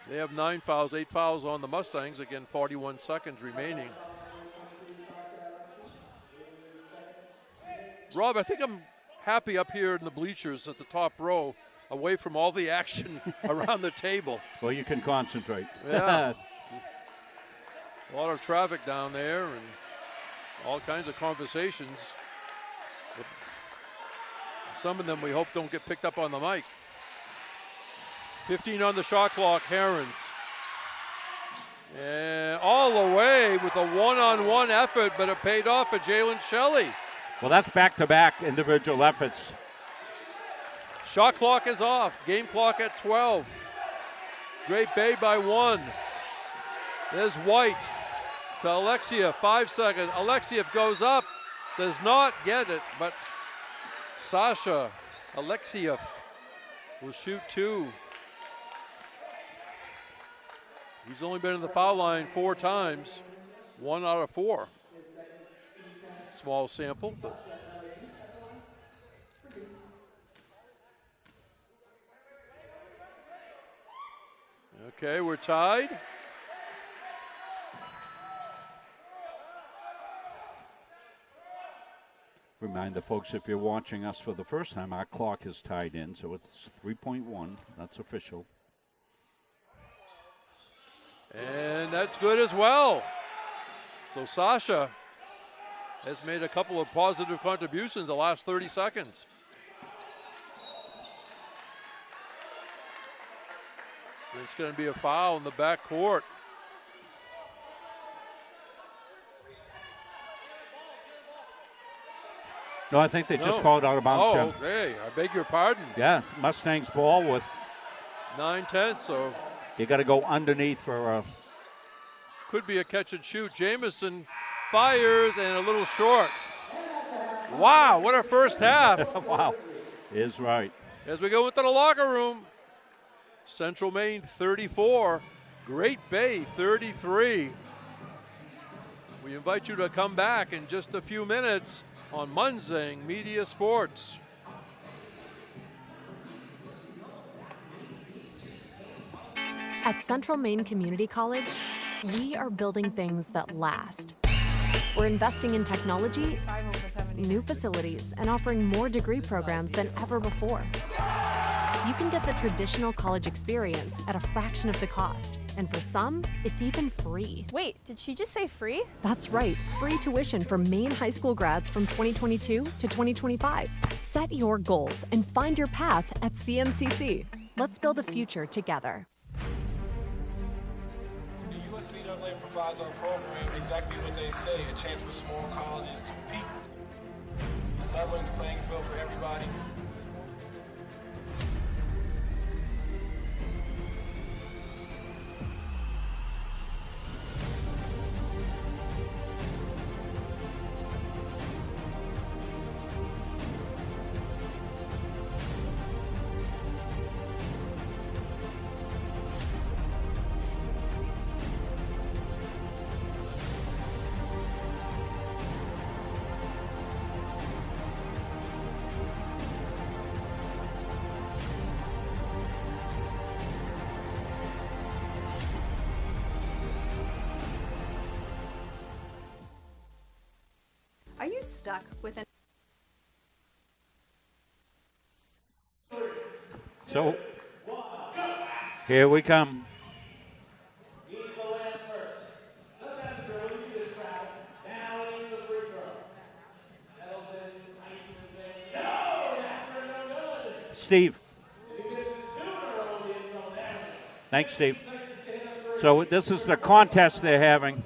They have 9 fouls, 8 fouls on the Mustangs. Again, 41 seconds remaining. Rob, I think I'm happy up here in the bleachers at the top row, away from all the action around the table. Well, you can concentrate. Yeah. A lot of traffic down there and all kinds of conversations. But some of them we hope don't get picked up on the mic. 15 on the shot clock, Herons. And all the way with a one-on-one effort, but it paid off for Jalen Shelley. Well, that's back-to-back individual efforts. Shot clock is off. Game clock at 12. Great Bay by 1. There's White to Alexiev, 5 seconds. Alexiev goes up, does not get it, but Sasha Alexiev will shoot 2. He's only been in the foul line 4 times, 1 out of 4. Small sample, but okay, we're tied. Remind the folks, if you're watching us for the first time, our clock is tied in, so it's 3.1. That's official. And that's good as well. So Sasha has made a couple of positive contributions the last 30 seconds. It's going to be a foul in the back court. No, I think they just called out of bounds. Oh, Jim. okay. I beg your pardon. Yeah, Mustangs ball with 9-10, so you got to go underneath for could be a catch and shoot. Jamison fires and a little short. Wow, what a first half. Wow, is right. As we go into the locker room, Central Maine 34, Great Bay 33. We invite you to come back in just a few minutes on Munzing Media Sports. At Central Maine Community College, we are building things that last. We're investing in technology, new facilities, and offering more degree programs than ever before. You can get the traditional college experience at a fraction of the cost. And for some, it's even free. Wait, did she just say free? That's right, free tuition for Maine high school grads from 2022 to 2025. Set your goals and find your path at CMCC. Let's build a future together. The USCAA provides our program exactly what they say, a chance for small colleges to compete. It's leveling the playing field for everybody. Are you stuck with an So, here we come. Steve. Thanks, Steve. So this is the contest they're having.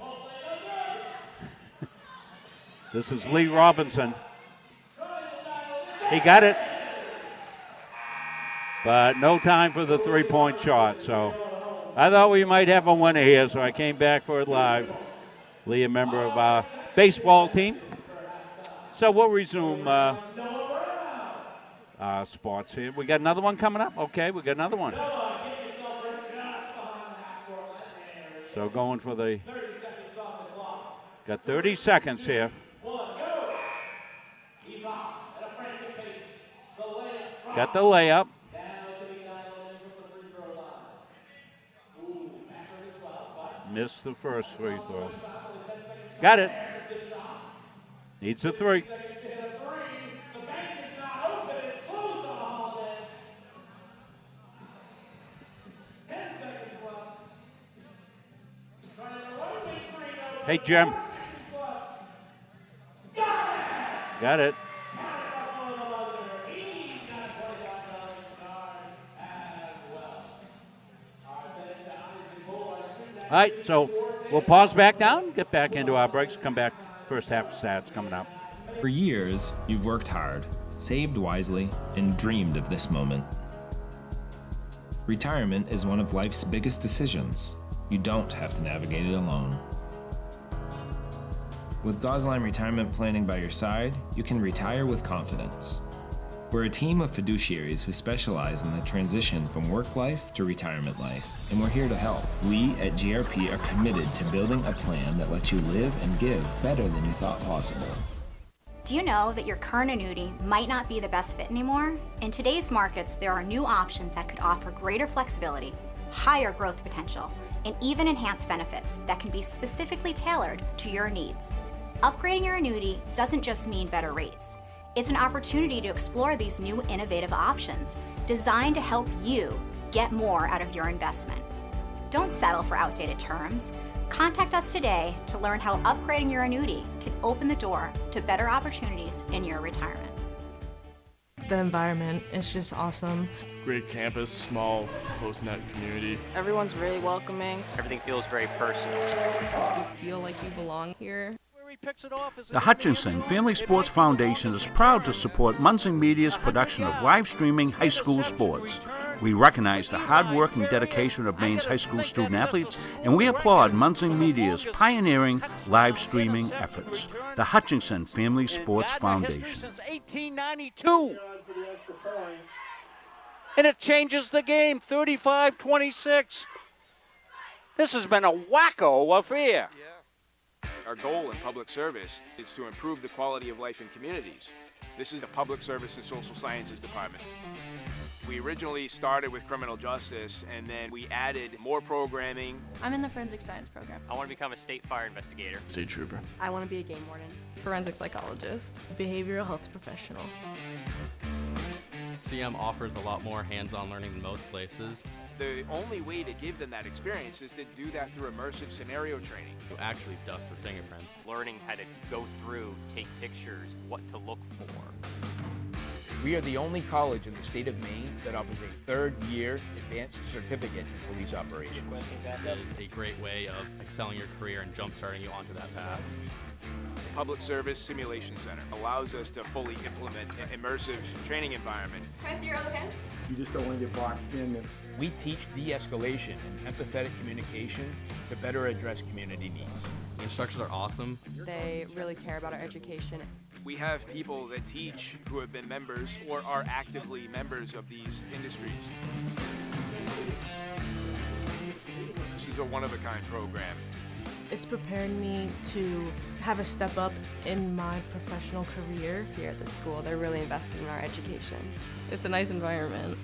This is Lee Robinson. He got it. But no time for the three-point shot. So I thought we might have a winner here, so I came back for it live. Lee, a member of our baseball team. So we'll resume sports here. We got another one coming up? Okay, we got another one. So going for the, got 30 seconds here. Got the layup. Missed the first free throw. Got it. Needs a three. Hey, Jim. Got it. All right, so we'll pause back down, get back into our breaks, come back, first half stats coming up. For years, you've worked hard, saved wisely, and dreamed of this moment. Retirement is one of life's biggest decisions. You don't have to navigate it alone. With Gosline Retirement Planning by your side, you can retire with confidence. We're a team of fiduciaries who specialize in the transition from work life to retirement life, and we're here to help. We at GRP are committed to building a plan that lets you live and give better than you thought possible. Do you know that your current annuity might not be the best fit anymore? In today's markets, there are new options that could offer greater flexibility, higher growth potential, and even enhanced benefits that can be specifically tailored to your needs. Upgrading your annuity doesn't just mean better rates. It's an opportunity to explore these new innovative options designed to help you get more out of your investment. Don't settle for outdated terms. Contact us today to learn how upgrading your annuity can open the door to better opportunities in your retirement. The environment is just awesome. Great campus, small, close-knit community. Everyone's really welcoming. Everything feels very personal. You feel like you belong here. The Hutchinson Family Sports Foundation is proud to support Munson Media's production of live streaming high school sports. We recognize the hard work and dedication of Maine's high school student athletes, and we applaud Munson Media's pioneering live streaming efforts. The Hutchinson Family Sports Foundation. Since 1892. And it changes the game, 35-26. This has been a wacko affair. Our goal in public service is to improve the quality of life in communities. This is the Public Service and Social Sciences Department. We originally started with criminal justice, and then we added more programming. I'm in the forensic science program. I want to become a state fire investigator. State trooper. I want to be a game warden. Forensic psychologist. Behavioral health professional. CM offers a lot more hands-on learning than most places. The only way to give them that experience is to do that through immersive scenario training. You actually dust their fingerprints. Learning how to go through, take pictures, what to look for. We are the only college in the state of Maine that offers a third-year advanced certificate in police operations. It is a great way of excelling your career and jump-starting you onto that path. The Public Service Simulation Center allows us to fully implement an immersive training environment. Can I see your other hand? You just don't want to get boxed in. We teach de-escalation and empathetic communication to better address community needs. The instructors are awesome. They really care about our education. We have people that teach who have been members or are actively members of these industries. This is a one-of-a-kind program. It's preparing me to have a step up in my professional career. Here at the school, they're really invested in our education. It's a nice environment.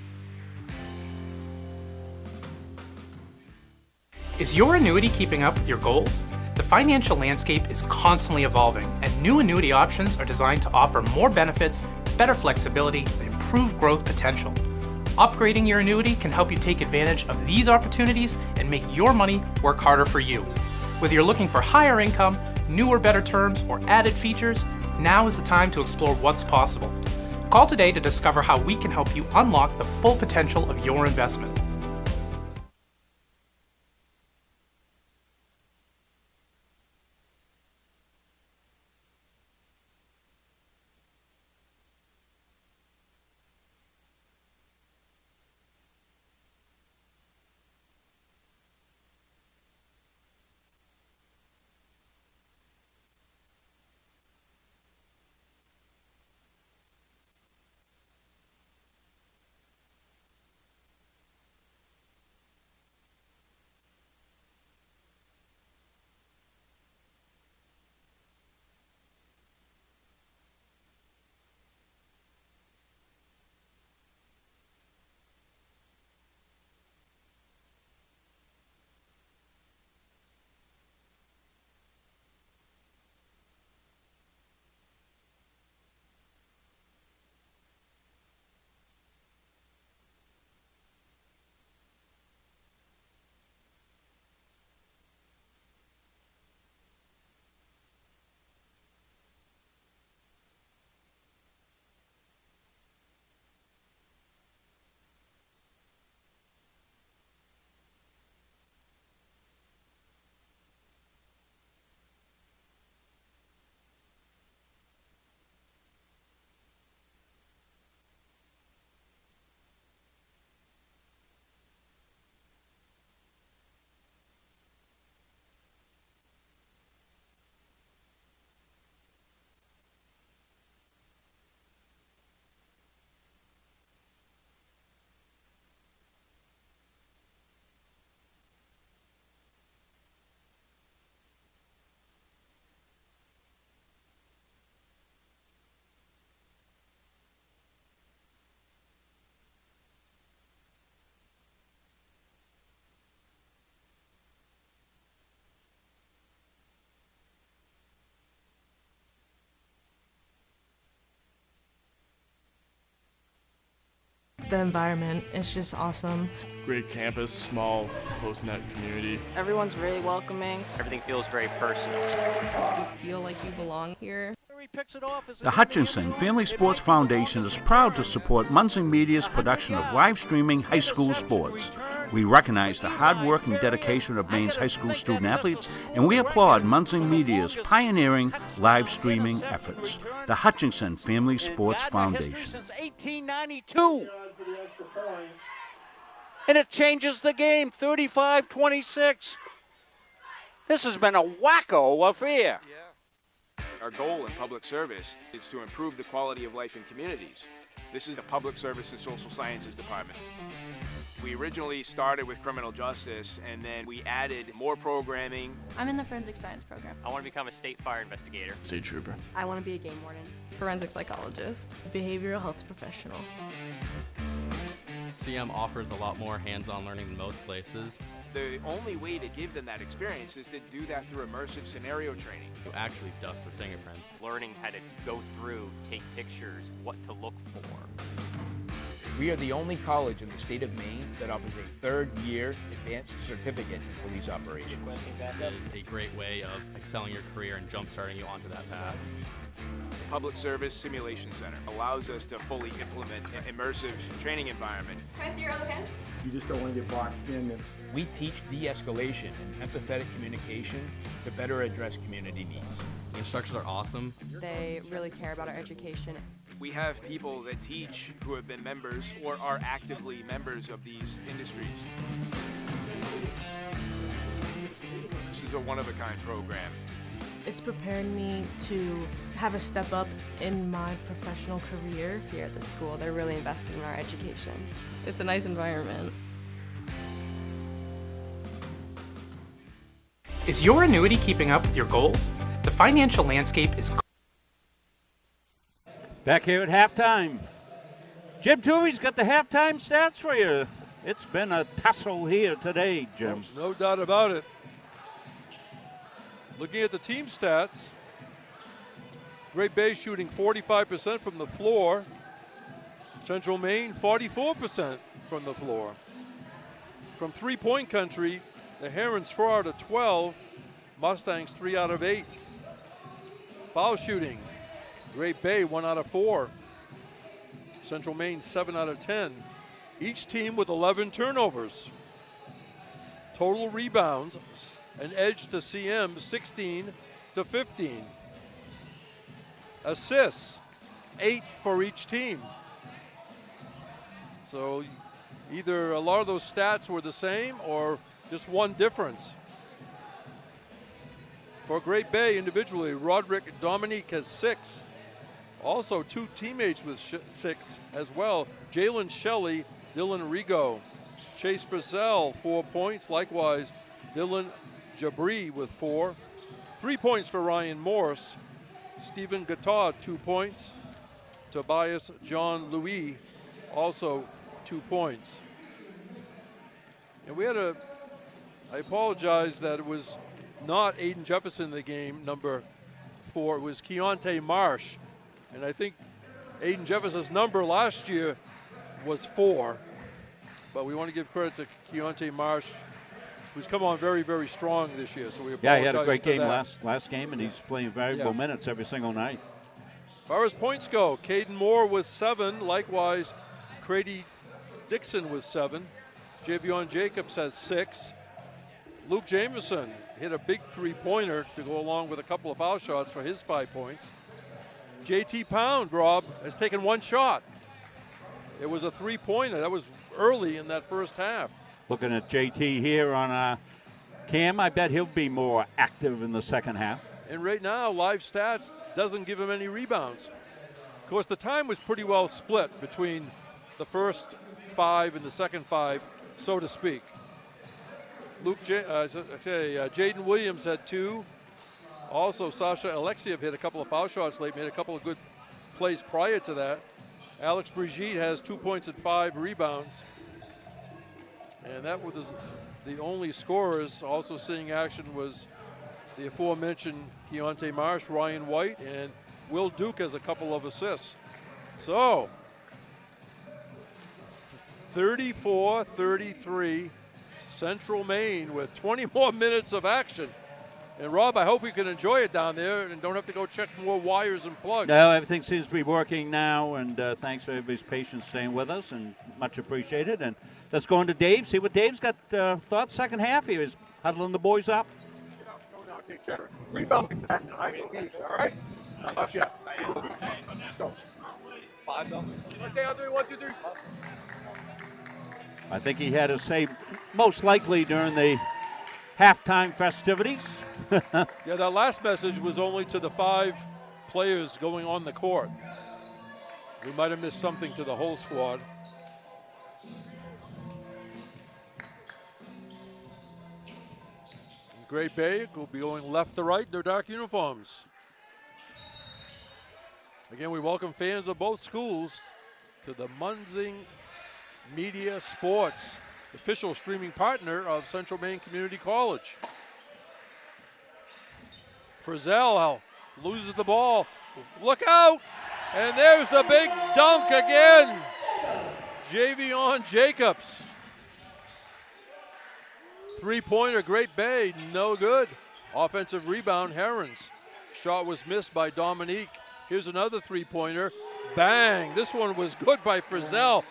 Is your annuity keeping up with your goals? The financial landscape is constantly evolving, and new annuity options are designed to offer more benefits, better flexibility, and improved growth potential. Upgrading your annuity can help you take advantage of these opportunities and make your money work harder for you. Whether you're looking for higher income, newer, better terms, or added features, now is the time to explore what's possible. Call today to discover how we can help you unlock the full potential of your investment. The environment is just awesome. Great campus, small, close-knit community. Everyone's really welcoming. Everything feels very personal. You feel like you belong here. The Hutchinson Family Sports Foundation is proud to support Munson Media's production of live streaming high school sports. We recognize the hard work and dedication of Maine's high school student athletes, and we applaud Munson Media's pioneering live streaming efforts. The Hutchinson Family Sports Foundation. Since 1892. And it changes the game, 35-26. This has been a wacko affair. Our goal in public service is to improve the quality of life in communities. This is the Public Service and Social Sciences Department. We originally started with criminal justice, and then we added more programming. I'm in the forensic science program. I want to become a state fire investigator. State trooper. I want to be a game warden. Forensic psychologist. Behavioral health professional. CM offers a lot more hands-on learning than most places. The only way to give them that experience is to do that through immersive scenario training. You actually dust their fingerprints. Learning how to go through, take pictures, what to look for. We are the only college in the state of Maine that offers a third-year advanced certificate in police operations. It is a great way of excelling your career and jump-starting you onto that path. The Public Service Simulation Center allows us to fully implement an immersive training environment. Can I see your other hand? You just don't want to get boxed in. We teach de-escalation and empathetic communication to better address community needs. The instructors are awesome. They really care about our education. We have people that teach who have been members or are actively members of these industries. This is a one-of-a-kind program. It's prepared me to have a step up in my professional career. Here at the school, they're really invested in our education. It's a nice environment. Is your annuity keeping up with your goals? The financial landscape is Back here at halftime. Jim Tuvey's got the halftime stats for you. It's been a tussle here today, Jim. No doubt about it. Looking at the team stats, Great Bay shooting 45% from the floor. Central Maine, 44% from the floor. From three-point country, the Herons 4 out of 12, Mustangs 3 out of 8. Foul shooting, Great Bay 1 out of 4. Central Maine 7 out of 10. Each team with 11 turnovers. Total rebounds, an edge to CM 16 to 15. Assists, 8 for each team. So either a lot of those stats were the same or just one difference. For Great Bay individually, Roderick Dominique has 6. Also 2 teammates with 6 as well. Jalen Shelley, Dylan Rigo. Chase Frizzell, 4 points. Likewise, Dylan Jabri with 4. 3 points for Ryan Morse. Stephen Gattard, 2 points. Tobias John Louis, also 2 points. And we had I apologize that it was not Aiden Jefferson in the game, number 4. It was Keontae Marsh. And I think Aiden Jefferson's number last year was 4. But we want to give credit to Keontae Marsh, who's come on very, very strong this year. So we apologize. Yeah, he had a great game that. last game, and he's playing valuable minutes every single night. As far as points go, Caden Moore with 7. Likewise, Grady Dixon with 7. Javion Jacobs has 6. Luke Jameson hit a big three-pointer to go along with a couple of foul shots for his 5 points. JT Pound, Rob, has taken 1 shot. It was a three-pointer. That was early in that first half. Looking at JT here on Cam, I bet he'll be more active in the second half. And right now, live stats doesn't give him any rebounds. Of course, the time was pretty well split between the first 5 and the second 5, so to speak. Jaden Williams had 2. Also, Sasha Alexiev hit a couple of foul shots late, made a couple of good plays prior to that. Alex Brigitte has 2 points and 5 rebounds. And that was the only scorers. Also seeing action was the aforementioned Keontae Marsh, Ryan White, and Will Duke has a couple of assists. So, 34-33, Central Maine with 20 more minutes of action. And Rob, I hope we can enjoy it down there and don't have to go check more wires and plugs. No, everything seems to be working now, and thanks for everybody's patience staying with us, and much appreciated. And let's go into Dave, see what Dave's got thoughts second half here. He's huddling the boys up. No, take care. Rebound. All right? How about you? Let's go. 5 numbers. Let's say 1, 2, 3. I think he had to say most likely during the halftime festivities. Yeah, that last message was only to the 5 players going on the court. We might have missed something to the whole squad. Great Bay will be going left to right in their dark uniforms. Again, we welcome fans of both schools to the Munzing Media Sports, official streaming partner of Central Maine Community College. Frizzell loses the ball. Look out! And there's the big dunk again. Javion Jacobs. Three-pointer, Great Bay, no good. Offensive rebound, Herons. Shot was missed by Dominique. Here's another three-pointer. Bang! This one was good by Frizzell.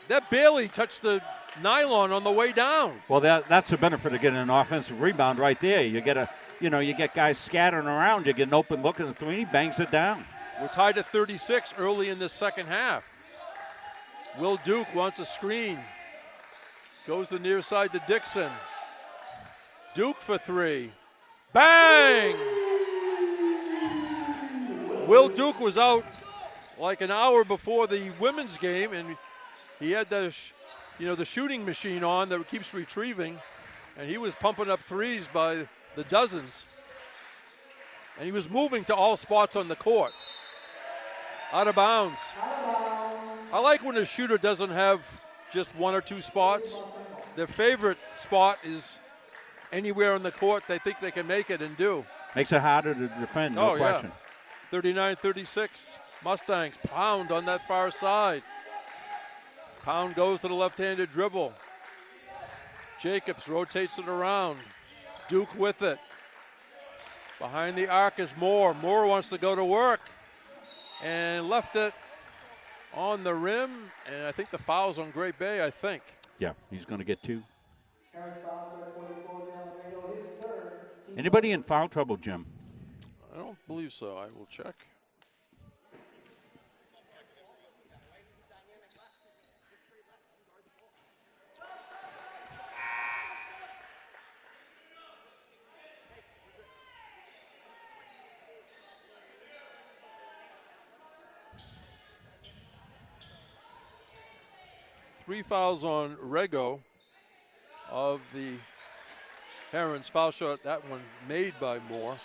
That barely touched the nylon on the way down. Well, that's the benefit of getting an offensive rebound right there. You get you get guys scattering around. You get an open look at the three, he bangs it down. We're tied at 36 early in this second half. Will Duke wants a screen. Goes the near side to Dixon. Duke for three. Bang! Will Duke was out like an hour before the women's game, and he had the shooting machine on that keeps retrieving, and he was pumping up threes by the dozens. And he was moving to all spots on the court. Out of bounds. I like when a shooter doesn't have just one or two spots. Their favorite spot is anywhere on the court they think they can make it and do. Makes it harder to defend, no question. 39-36, Mustangs pound on that far side. Pound goes to the left-handed dribble. Jacobs rotates it around. Duke with it. Behind the arc is Moore. Moore wants to go to work and left it on the rim, and I think the foul's on Great Bay, I think. Yeah, he's going to get two. Anybody in foul trouble, Jim? I don't believe so. I will check. Three fouls on Rego of the Herons. Foul shot, that one made by Moore.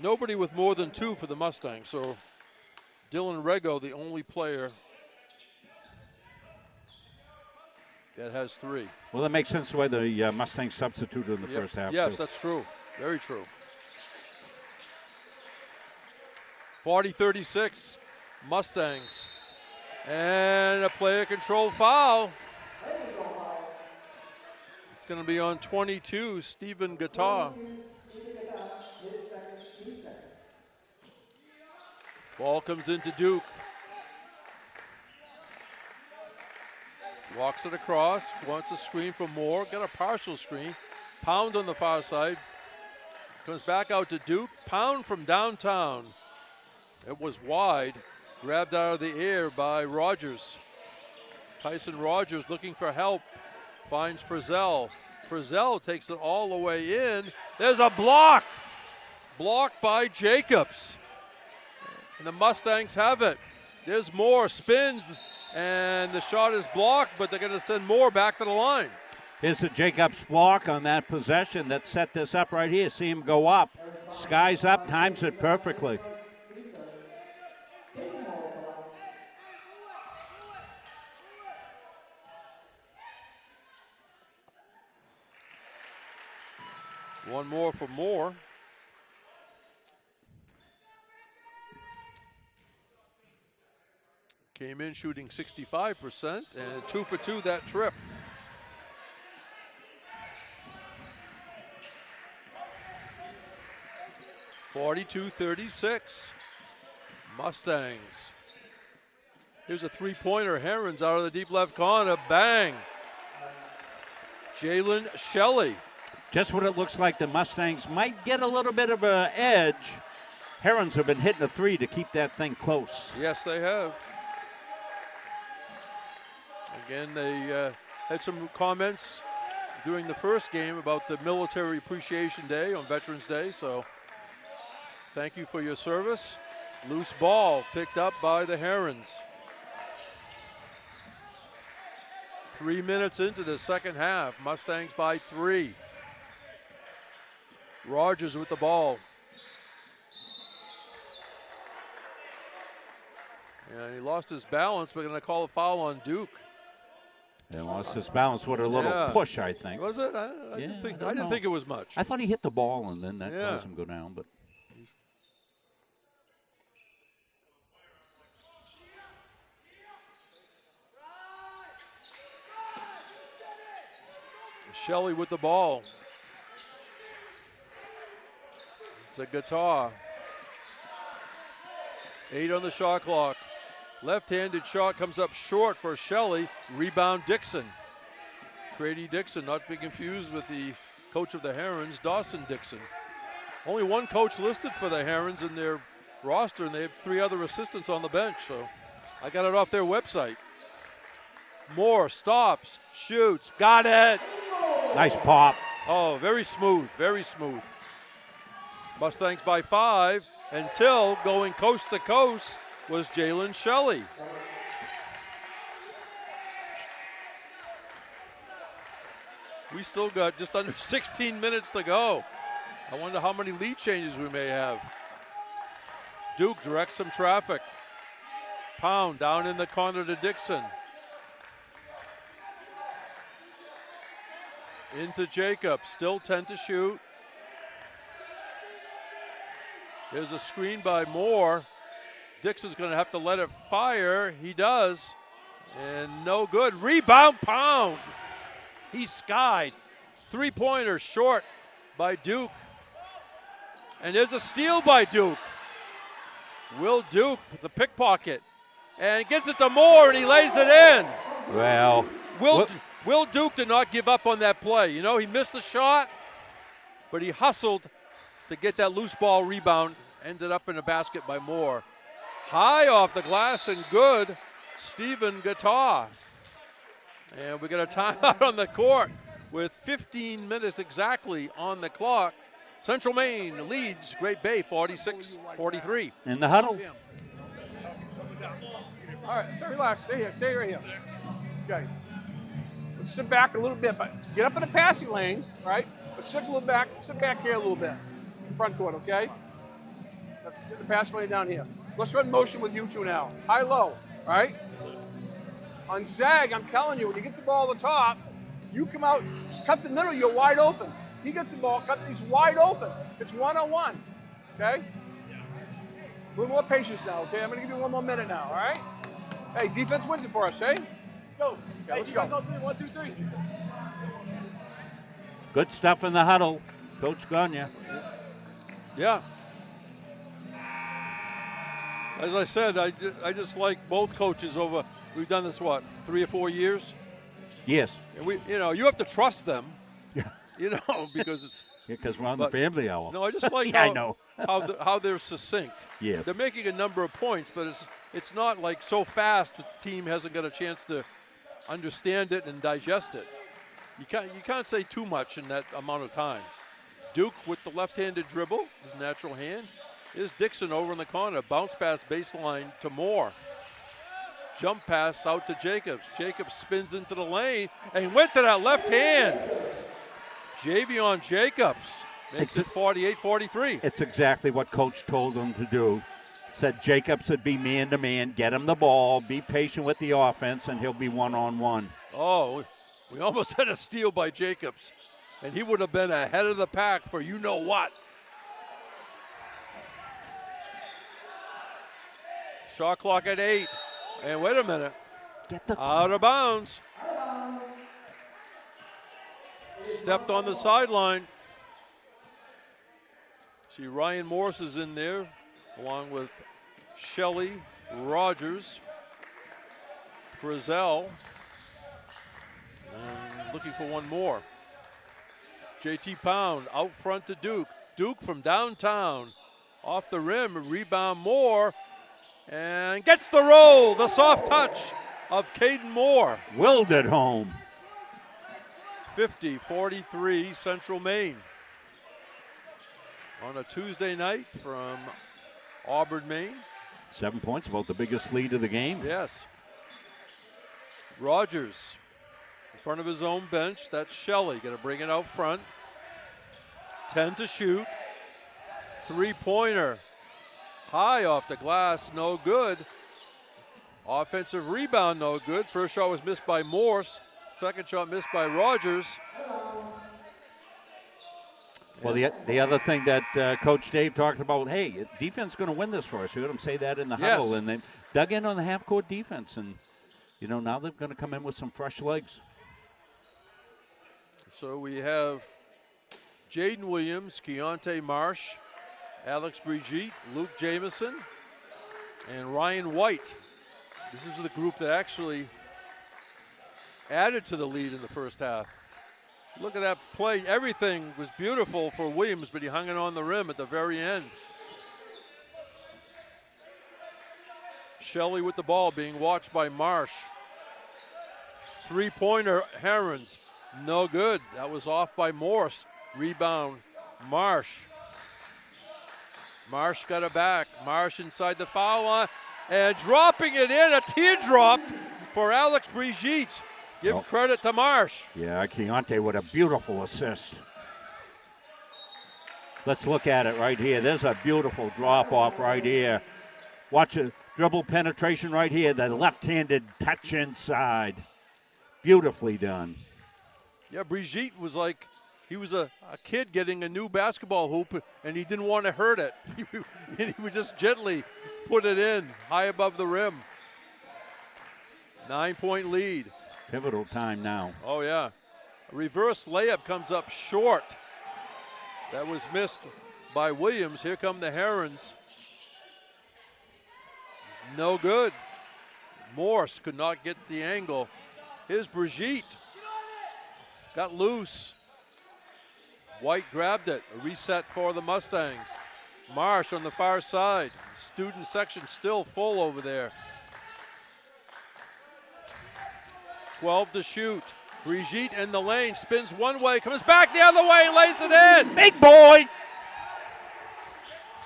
Nobody with more than two for the Mustangs, so Dylan Rego, the only player that has three. Well, that makes sense the way the Mustangs substituted in the first half. Yes, too. that's true. Very true. 40-36, Mustangs. And a player control foul. It's going to be on 22, Stephen Gatar. Ball comes into Duke. Walks it across, wants a screen from Moore, got a partial screen. Pound on the far side. Comes back out to Duke. Pound from downtown. It was wide. Grabbed out of the air by Rogers. Tyson Rogers looking for help. Finds Frizzell. Frizzell takes it all the way in. There's a block. Blocked by Jacobs. And the Mustangs have it. There's Moore, spins, and the shot is blocked, but they're going to send Moore back to the line. Here's the Jacobs block on that possession that set this up right here. See him go up. Skies up, times it perfectly. One more for Moore. Came in shooting 65% and 2 for 2 that trip. (42-36) Mustangs. Here's a three-pointer. Herons out of the deep left corner. Bang. Jalen Shelley. Just what it looks like the Mustangs might get a little bit of an edge. Herons have been hitting a three to keep that thing close. Yes, they have. Again, they had some comments during the first game about the Military Appreciation Day on Veterans Day, so thank you for your service. Loose ball picked up by the Herons. 3 minutes into the second half, Mustangs by 3. Rogers with the ball. And he lost his balance, but going to call a foul on Duke. And lost his balance with a little push, I think. Was it? I didn't think it was much. I thought he hit the ball and then that caused him to go down. But Shelley with the ball. It's a guitar. 8 on the shot clock. Left-handed shot comes up short for Shelley. Rebound Dixon. Grady Dixon, not to be confused with the coach of the Herons, Dawson Dixon. Only one coach listed for the Herons in their roster, and they have 3 other assistants on the bench, so I got it off their website. Moore stops, shoots, got it. Nice pop. Oh, very smooth, very smooth. Mustangs by 5 until going coast to coast was Jalen Shelley. We still got just under 16 minutes to go. I wonder how many lead changes we may have. Duke directs some traffic. Pound down in the corner to Dixon. Into Jacob, still 10 to shoot. There's a screen by Moore. Dixon's gonna have to let it fire. He does, and no good. Rebound, Pound. He's skied. 3-pointer short by Duke. And there's a steal by Duke. Will Duke with the pickpocket. And gets it to Moore, and he lays it in. Well, Will Duke did not give up on that play. You know, he missed the shot, but he hustled to get that loose ball rebound. Ended up in a basket by Moore. High off the glass and good. Stephen Guitar. And we got a timeout on the court with 15 minutes exactly on the clock. Central Maine leads Great Bay 46-43. In the huddle. All right, stay relaxed. Stay here. Stay right here. Okay. Let's sit back a little bit, but get up in the passing lane, right? But sit a little back. Sit back here a little bit. Front court, okay? Let's get the passing lane down here. Let's run motion with you two now. High-low, right? On zag, I'm telling you, when you get the ball at the top, you come out, cut the middle, you're wide open. He gets the ball, he's wide open. It's one-on-one, okay? A little more patience now, okay? I'm gonna give you 1 more minute now, all right? Hey, defense wins it for us, eh? Go. Okay, let's go. 1, 2, 3. Good stuff in the huddle. Coach Gagne. Yeah. As I said, I just like both coaches over. We've done this, 3 or 4 years? Yes. And you have to trust them. Yeah. Because it's. Because we're on the family hour. No, I just like yeah, I know. how they're succinct. Yes. They're making a number of points, but it's not like so fast the team hasn't got a chance to understand it and digest it. You can't say too much in that amount of time. Duke with the left-handed dribble, his natural hand. Is Dixon over in the corner. Bounce pass baseline to Moore. Jump pass out to Jacobs. Jacobs spins into the lane and went to that left hand. Javion Jacobs makes it 48-43. It's exactly what Coach told them to do. Said Jacobs would be man-to-man, get him the ball, be patient with the offense, and he'll be one-on-one. Oh, we almost had a steal by Jacobs, and he would have been ahead of the pack for you-know-what. Shot clock at 8. And wait a minute. Out of bounds. Stepped on the sideline. See Ryan Morse is in there, along with Shelley, Rogers, Frizzell, and looking for one more. JT Pound out front to Duke. Duke from downtown, off the rim, rebound Moore, and gets the roll, the soft touch of Caden Moore. Willed it home. 50-43 Central Maine. On a Tuesday night from Auburn, Maine. 7 points, about the biggest lead of the game. Yes. Rogers in front of his own bench. That's Shelley. Going to bring it out front. 10 to shoot. 3-pointer. High off the glass, no good. Offensive rebound, no good. First shot was missed by Morse. Second shot missed by Rogers. Well, the other thing that Coach Dave talked about, hey, defense going to win this for us. You heard him say that in the huddle, and they dug in on the half-court defense, and now they're going to come in with some fresh legs. So we have Jaden Williams, Keontae Marsh, Alex Brigitte, Luke Jamison, and Ryan White. This is the group that actually added to the lead in the first half. Look at that play. Everything was beautiful for Williams, but he hung it on the rim at the very end. Shelley with the ball, being watched by Marsh. Three-pointer, Herons, no good. That was off by Morse. Rebound, Marsh. Marsh got it back. Marsh inside the foul line and dropping it in, a teardrop for Alex Brigitte. Give credit to Marsh. Yeah, Keontae with a beautiful assist. Let's look at it right here. There's a beautiful drop-off right here. Watch it. Dribble penetration right here. The left-handed touch inside. Beautifully done. Yeah, Brigitte was like, he was a kid getting a new basketball hoop, and he didn't want to hurt it. He would just gently put it in, high above the rim. 9-point lead. Pivotal time now. Oh, yeah. A reverse layup comes up short. That was missed by Williams. Here come the Herons. No good. Morse could not get the angle. Here's Brigitte. Got loose. White grabbed it. A reset for the Mustangs. Marsh on the far side. Student section still full over there. 12 to shoot. Brigitte in the lane, spins one way, comes back the other way and lays it in. Big boy.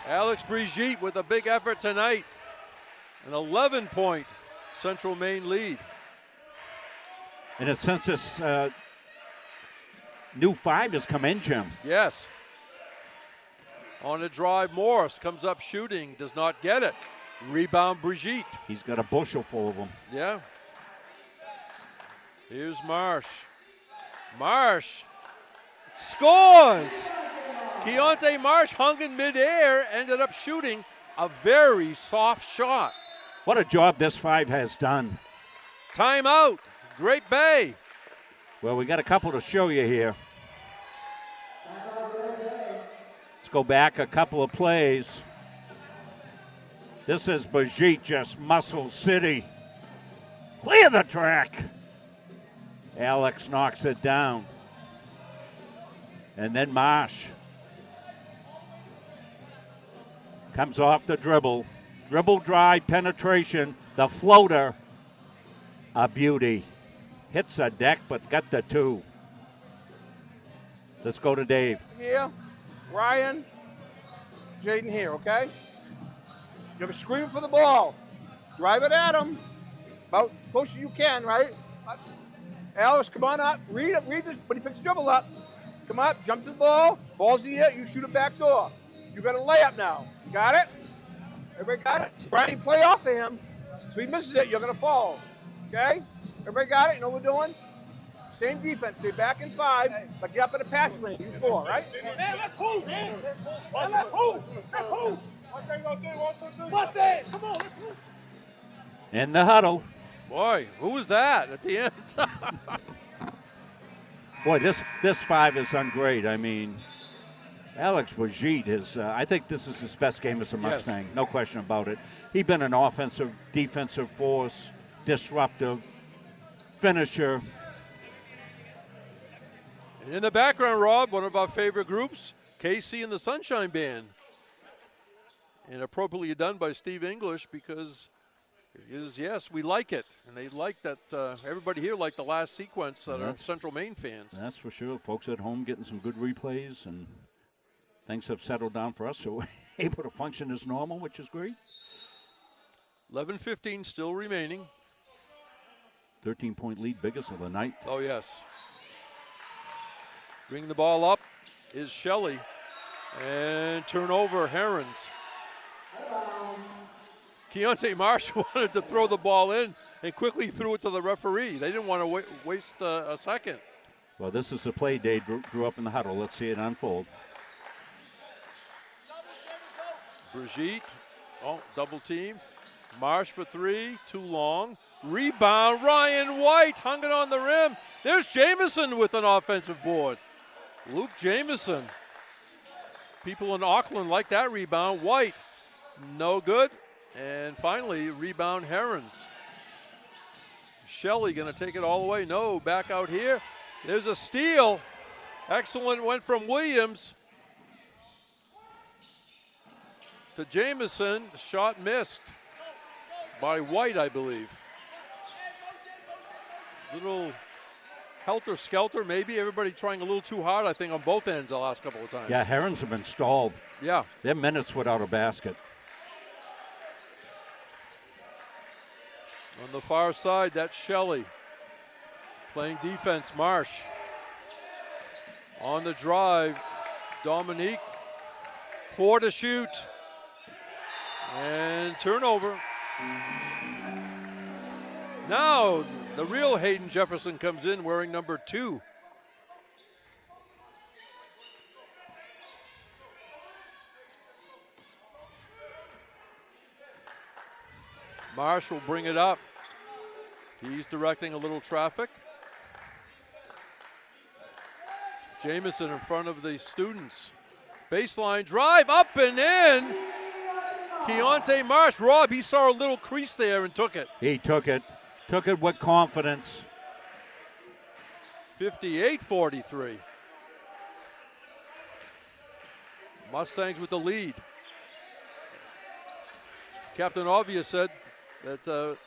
Alex Brigitte with a big effort tonight. An 11-point Central Maine lead. And since this new 5 has come in, Jim. Yes. On a drive, Morris comes up shooting, does not get it. Rebound, Brigitte. He's got a bushel full of them. Yeah. Here's Marsh. Marsh scores! Keontae Marsh hung in midair, ended up shooting a very soft shot. What a job this 5 has done. Timeout. Great Bay. Well, we got a couple to show you here. Let's go back a couple of plays. This is Brigitte, just Muscle City. Clear the track. Alex knocks it down. And then Marsh comes off the dribble. Dribble drive penetration. The floater. A beauty. Hits a deck, but got the 2. Let's go to Dave. Here, Ryan, Jaden here, okay? You're screaming for the ball. Drive it at him. About close as you can, right? Alex, come on up. Read this, but he picks the dribble up. Come up, jump to the ball. Ball's in the air, you shoot it back door. You got a layup now. You got it? Everybody got it? Brian, play off of him. So he misses it, you're going to fall. Okay? Everybody got it? You know what we're doing? Same defense. Stay back in 5, but get up in the pass lane. You 4, right? Man, let's move, man. Let's move. Let's move. Come on, let's move. In the huddle. Boy, who was that at the end? Boy, this 5 has done great. I mean, Alex Brigitte is, I think this is his best game as a Mustang. Yes. No question about it. He's been an offensive, defensive force, disruptive, finisher. And in the background, Rob, one of our favorite groups, KC and the Sunshine Band. And appropriately done by Steve English because yes, we like it. And they like that, everybody here liked the last sequence that are Central Maine fans. That's for sure. Folks at home getting some good replays, and things have settled down for us, so we're able to function as normal, which is great. 11:15 still remaining. 13-point lead, biggest of the night. Oh, yes. Bring the ball up is Shelley. And turnover, Herons. Keontae Marsh wanted to throw the ball in and quickly threw it to the referee. They didn't want to waste a second. Well, this is the play Dave drew up in the huddle. Let's see it unfold. Brigitte, double team. Marsh for 3, too long. Rebound, Ryan White hung it on the rim. There's Jamison with an offensive board. Luke Jamison. People in Auckland like that rebound. White, no good. And finally, rebound Herons. Shelley gonna take it all the way. No, back out here. There's a steal. Excellent, went from Williams to Jamison. The shot missed by White, I believe. Little helter-skelter, maybe. Everybody trying a little too hard, I think, on both ends the last couple of times. Yeah, Herons have been stalled. Yeah. They're minutes without a basket. On the far side, that's Shelley. Playing defense, Marsh. On the drive, Dominique. 4 to shoot. And turnover. Now, the real Hayden Jefferson comes in wearing number 2. Marsh will bring it up. He's directing a little traffic. Jamison in front of the students. Baseline drive, up and in. Keontae Marsh, Rob, he saw a little crease there and took it. He took it. Took it with confidence. 58-43. Mustangs with the lead. Captain Obvious said that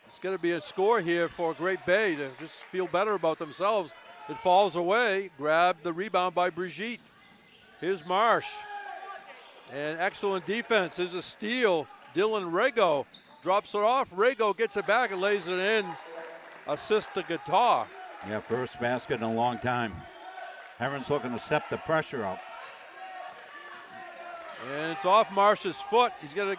it's going to be a score here for Great Bay to just feel better about themselves. It falls away. Grabbed the rebound by Brigitte. Here's Marsh. And excellent defense. There's a steal. Dylan Rego drops it off. Rego gets it back and lays it in. Assist to Guitar. Yeah, first basket in a long time. Herons looking to step the pressure up. And it's off Marsh's foot. He's got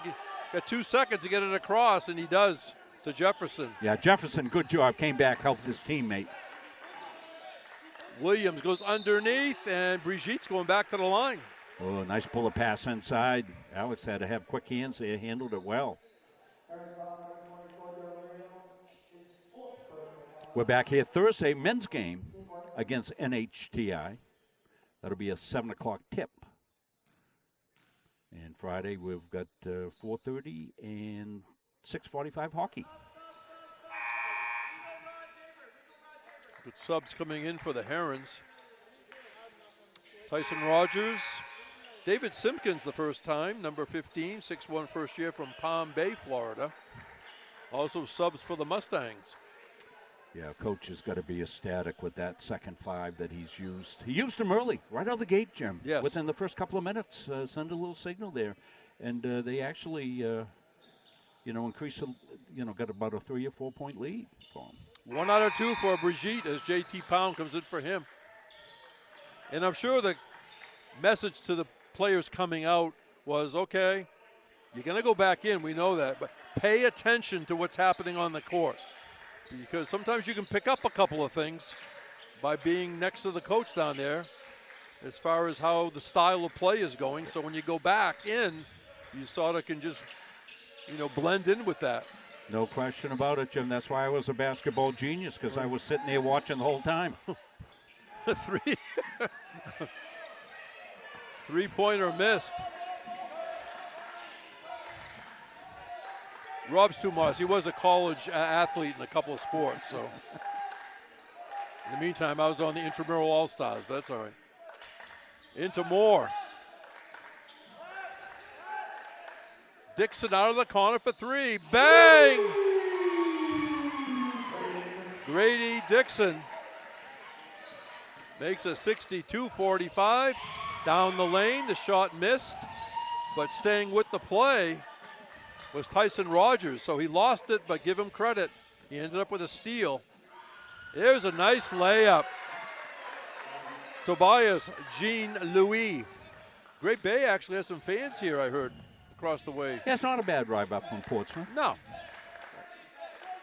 2 seconds to get it across, and he does to Jefferson. Yeah, Jefferson, good job. Came back, helped his teammate. Williams goes underneath, and Brigitte's going back to the line. Oh, nice pull of pass inside. Alex had to have quick hands there, handled it well. We're back here Thursday, men's game against NHTI. That'll be a 7 o'clock tip. And Friday we've got 4:30 and 6:45 hockey. Good subs coming in for the Herons. Tyson Rogers. David Simpkins the first time, number 15, 6'1", first year from Palm Bay, Florida. Also subs for the Mustangs. Yeah, coach has got to be ecstatic with that second 5 that he's used. He used him early, right out of the gate, Jim. Yes. Within the first couple of minutes, send a little signal there. And they actually, increased, got about a 3 or 4 point lead for him. 1 out of 2 for Brigitte as JT Pound comes in for him. And I'm sure the message to the players coming out was, okay, you're going to go back in, we know that, but pay attention to what's happening on the court. Because sometimes you can pick up a couple of things by being next to the coach down there as far as how the style of play is going. So when you go back in, you sort of can just, blend in with that. No question about it, Jim. That's why I was a basketball genius, because I was sitting there watching the whole time. 3-pointer missed. Rob's too modest. He was a college athlete in a couple of sports, so. In the meantime, I was on the intramural All-Stars, but that's all right. Into Moore. Dixon out of the corner for 3. Bang! Grady Dixon makes a 62-45. Down the lane, the shot missed, but staying with the play was Tyson Rogers. So he lost it, but give him credit. He ended up with a steal. There's a nice layup. Tobias Jean-Louis. Great Bay actually has some fans here, I heard, across the way. Yeah, it's not a bad drive up from Portsmouth. No.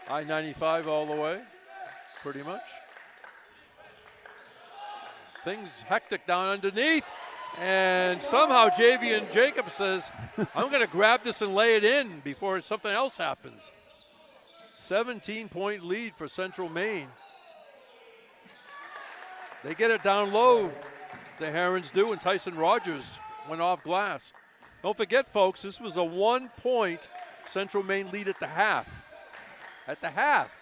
I-95 all the way, pretty much. Things hectic down underneath. And somehow Javian Jacobs says, I'm going to grab this and lay it in before something else happens. 17-point lead for Central Maine. They get it down low, the Herons do, and Tyson Rogers went off glass. Don't forget, folks, this was a 1-point Central Maine lead at the half. At the half.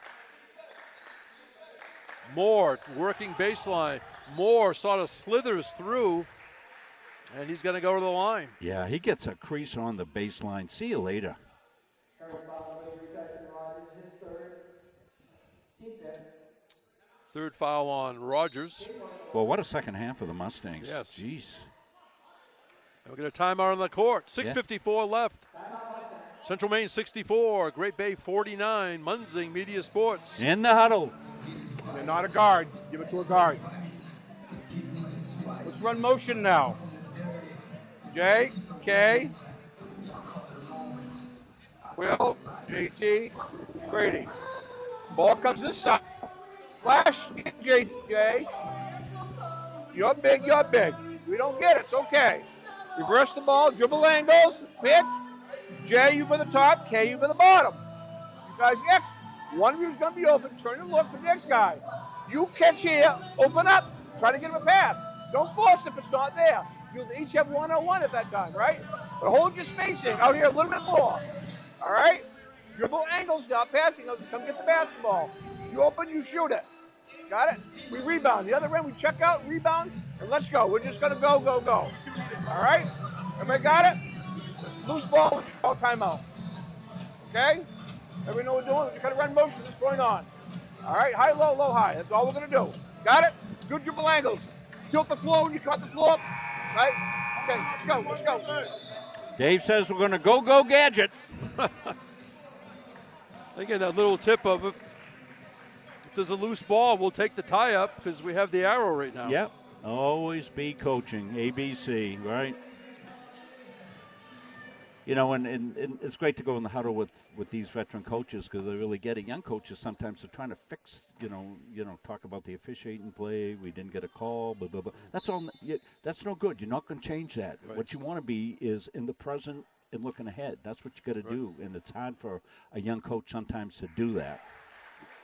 Moore working baseline. Moore sort of slithers through, and he's going to go to the line. Yeah, he gets a crease on the baseline. See you later. Third foul on Rogers. Well, what a second half for the Mustangs. Yes. Jeez. And we'll get a timeout on the court. 6:54 left. Central Maine 64, Great Bay 49, Munzing Media Sports. In the huddle. They're not a guard. Give it to a guard. Let's run motion now. J, K, Will, JT, Grady. Ball comes this side. Flash, JJ. You're big, you're big. We don't get it, it's okay. Reverse the ball, dribble angles, pitch. J, you for the top, K, you for the bottom. You guys, X, one of you is going to be open. Turn and look for the next guy. You catch here, open up, try to get him a pass. Don't force if it's not there. You'll each have one-on-one at that time, right? But hold your spacing out here a little bit more. All right? Dribble angles now, passing. Come get the basketball. You open, you shoot it. Got it? We rebound. The other end, we check out, rebound, and let's go. We're just going to go, go, go. All right? Everybody got it? Loose ball, call timeout. Okay? Everybody know what we're doing? We're going to run motion. What's going on? All right? High, low, low, high. That's all we're going to do. Got it? Good dribble angles. Tilt the floor when you cut the floor. Right? Okay, let's go, let's go. Dave says we're going to go, go, gadget. I get that little tip of it. If there's a loose ball, we'll take the tie up because we have the arrow right now. Yep. Always be coaching. ABC, right? You know, and it's great to go in the huddle with these veteran coaches because they really get it. Young coaches sometimes are trying to fix, you know, talk about the officiating play. We didn't get a call, blah, blah, blah. That's all. That's no good. You're not going to change that. Right. What you want to be is in the present and looking ahead. That's what you got to do, and it's hard for a young coach sometimes to do that.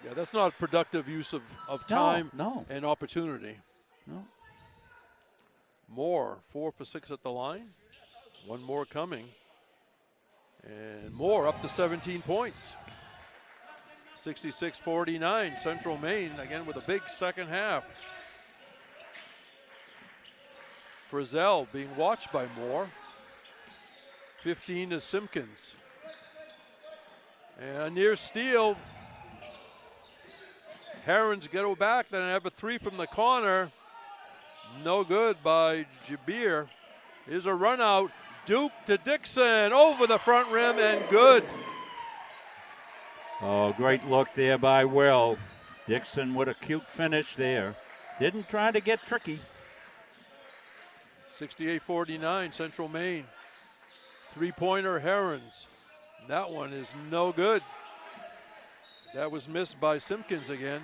Yeah, that's not productive use of time no. and opportunity. No. Moore, 4 for 6 at the line. One more coming. And Moore up to 17 points. 66-49, Central Maine, again with a big second half. Frizzell being watched by Moore. 15 to Simpkins. And near steal. Herons go back, then have a 3 from the corner. No good by Jabir. Here's a run out. Duke to Dixon, over the front rim and good. Oh, great look there by Will. Dixon with a cute finish there. Didn't try to get tricky. 68-49, Central Maine. Three-pointer Herons. That one is no good. That was missed by Simpkins again.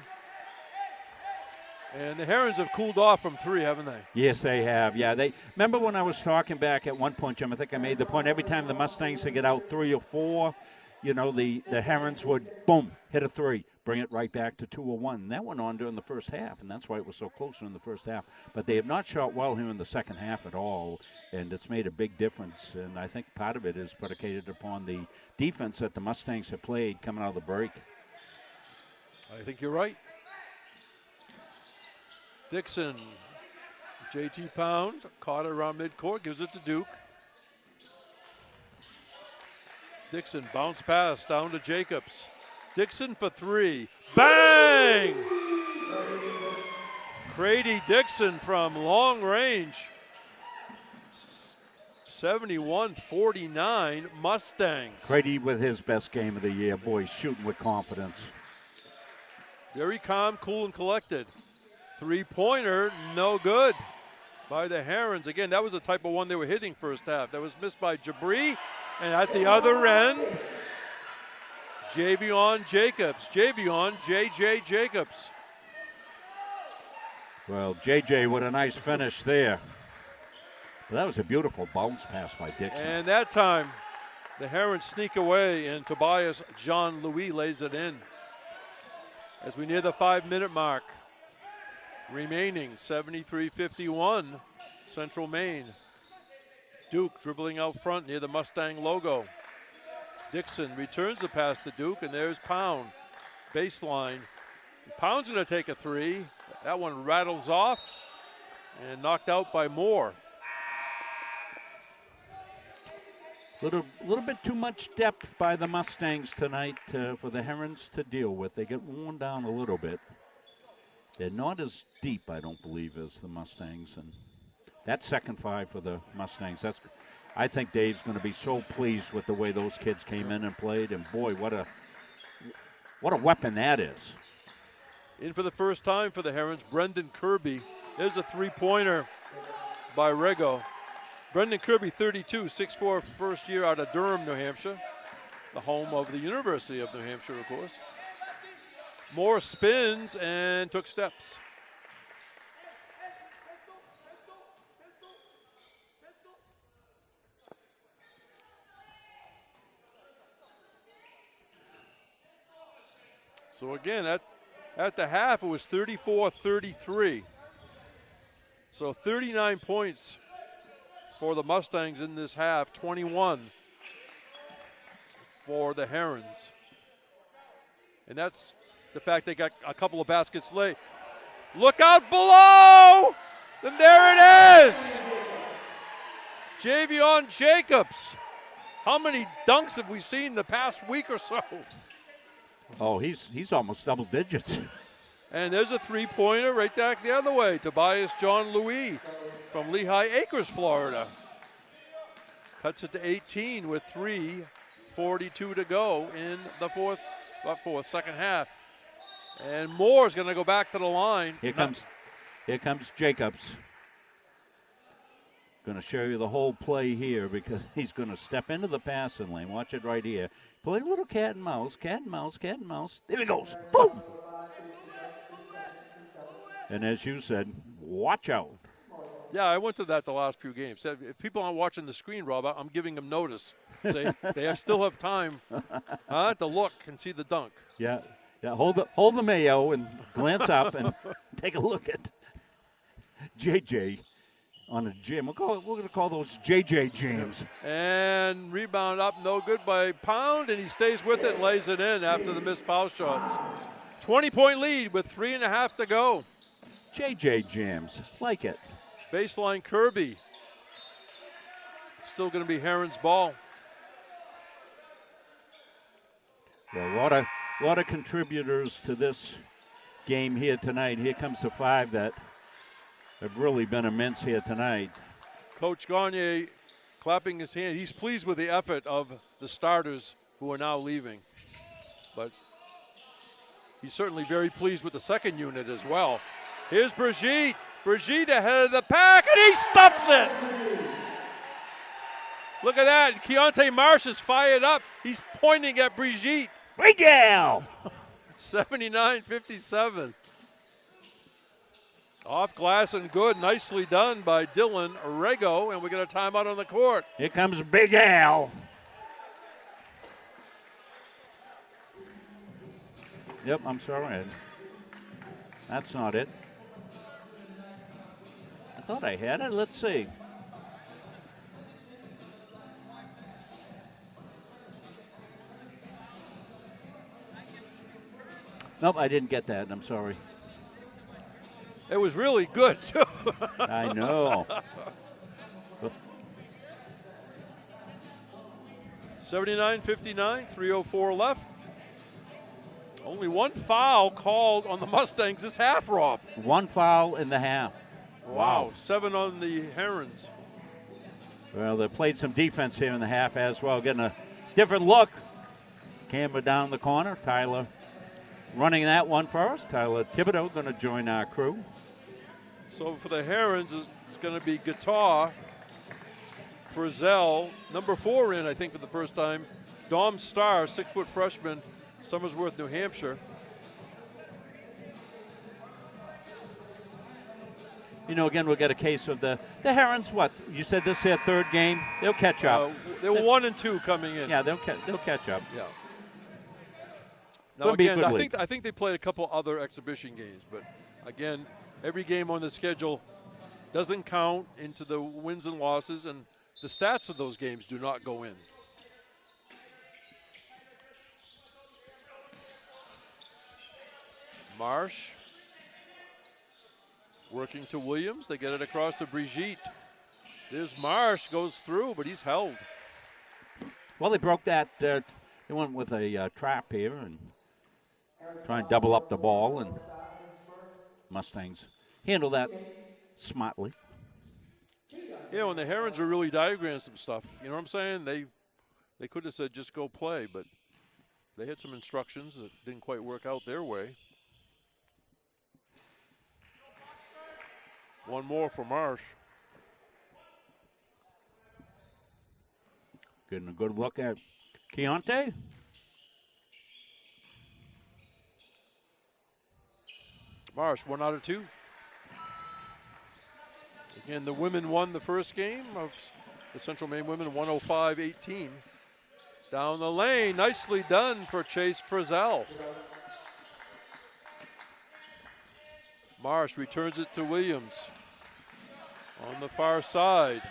And the Herons have cooled off from 3, haven't they? Yes, they have. Yeah, they remember when I was talking back at one point, Jim, I think I made the point, every time the Mustangs would get out 3 or 4, you know, the Herons would, boom, hit a 3, bring it right back to 2 or 1. And that went on during the first half, and that's why it was so close in the first half. But they have not shot well here in the second half at all, and it's made a big difference. And I think part of it is predicated upon the defense that the Mustangs have played coming out of the break. I think you're right. Dixon, JT Pound, caught it around midcourt, gives it to Duke. Dixon, bounce pass down to Jacobs. Dixon for 3, bang! Grady Dixon from long range. 71-49 Mustangs. Grady with his best game of the year. Boy, shooting with confidence. Very calm, cool, and collected. Three-pointer, no good by the Herons. Again, that was the type of one they were hitting first half. That was missed by Jabri. And at the other end, Javion Jacobs. Javion J.J. Jacobs. Well, J.J. with a nice finish there. Well, that was a beautiful bounce pass by Dixon. And that time, The Herons sneak away, and Tobias John Louis lays it in. As we near the 5-minute mark, remaining 73-51, Central Maine. Duke dribbling out front near the Mustang logo. Dixon returns the pass to Duke, and there's Pound. Baseline. Pound's going to take a three. That one rattles off and knocked out by Moore. Little bit too much depth by the Mustangs tonight for the Herons to deal with. They get worn down a little bit. They're not as deep, I don't believe, as the Mustangs. And that second five for the Mustangs, I think Dave's going to be so pleased with the way those kids came in and played. And boy, what a weapon that is. In for the first time for the Herons, Brendan Kirby. There's a three-pointer by Rego. Brendan Kirby, 32, 6'4", first year out of Durham, New Hampshire. The home of the University of New Hampshire, of course. Moore spins and took steps. So again, at the half, it was 34-33. So 39 points for the Mustangs in this half, 21 for the Herons. And that's the fact they got a couple of baskets late. Look out below! And there it is! Javion Jacobs. How many dunks have we seen the past week or so? Oh, he's almost double digits. And there's a three-pointer right back the other way. Tobias John Louis from Lehigh Acres, Florida. Cuts it to 18 with 3:42 to go in the second half. And Moore's going to go back to the line. Here comes Jacobs. Going to show you the whole play here because he's going to step into the passing lane. Watch it right here. Play a little cat and mouse, cat and mouse, cat and mouse. There he goes. Boom! And as you said, watch out. Yeah, I went to that the last few games. If people aren't watching the screen, Rob, I'm giving them notice. Say they still have time to look and see the dunk. Yeah. Hold the mayo and glance up and take a look at JJ on a jam. We're going to call those JJ jams. And rebound up, no good by Pound, and he stays with it and lays it in after the missed foul shots. 20-point lead with 3.5 to go. JJ jams, like it. Baseline Kirby. Still going to be Herons' ball. Well, a lot of contributors to this game here tonight. Here comes the five that have really been immense here tonight. Coach Gagne clapping his hand. He's pleased with the effort of the starters who are now leaving. But he's certainly very pleased with the second unit as well. Here's Brigitte. Brigitte ahead of the pack, and he stuffs it. Look at that. Keontae Marsh is fired up. He's pointing at Brigitte. Right down. 79-57. Off glass and good. Nicely done by Dylan Rego, and we get a timeout on the court. Here comes Big Al. Yep, I'm sorry, Ed. That's not it. I thought I had it. Let's see. Nope, I didn't get that. I'm sorry. It was really good, too. I know. 79-59, 3:04 left. Only one foul called on the Mustangs this half, Rob. One foul in the half. Wow. 7 on the Herons. Well, they played some defense here in the half as well, getting a different look. Camber down the corner. Tyler running that one for us. Tyler Thibodeau going to join our crew. So for the Herons, it's going to be Guitar, Frizzell, number 4 in, I think, for the first time. Dom Starr, 6-foot freshman, Somersworth, New Hampshire. again, we'll get a case of the Herons. What you said, this is their third game. They'll catch up. They were 1 and 2 coming in. Yeah, they'll catch up. Yeah. Now Gonna be a again, good I think they played a couple other exhibition games, but again, every game on the schedule doesn't count into the wins and losses, and the stats of those games do not go in. Marsh working to Williams. They get it across to Brigitte. There's Marsh, goes through, but he's held. Well, they broke that. They went with a trap here and try and double up the ball, and Mustangs handle that smartly. Yeah, when the Herons are really diagrammed some stuff, you know what I'm saying? They could have said just go play, but they had some instructions that didn't quite work out their way. One more for Marsh. Getting a good look at Keontae. Marsh, 1 out of 2. Again, the women won the first game of the Central Maine women, 105-18. Down the lane, nicely done for Chase Frizzell. Marsh returns it to Williams. On the far side,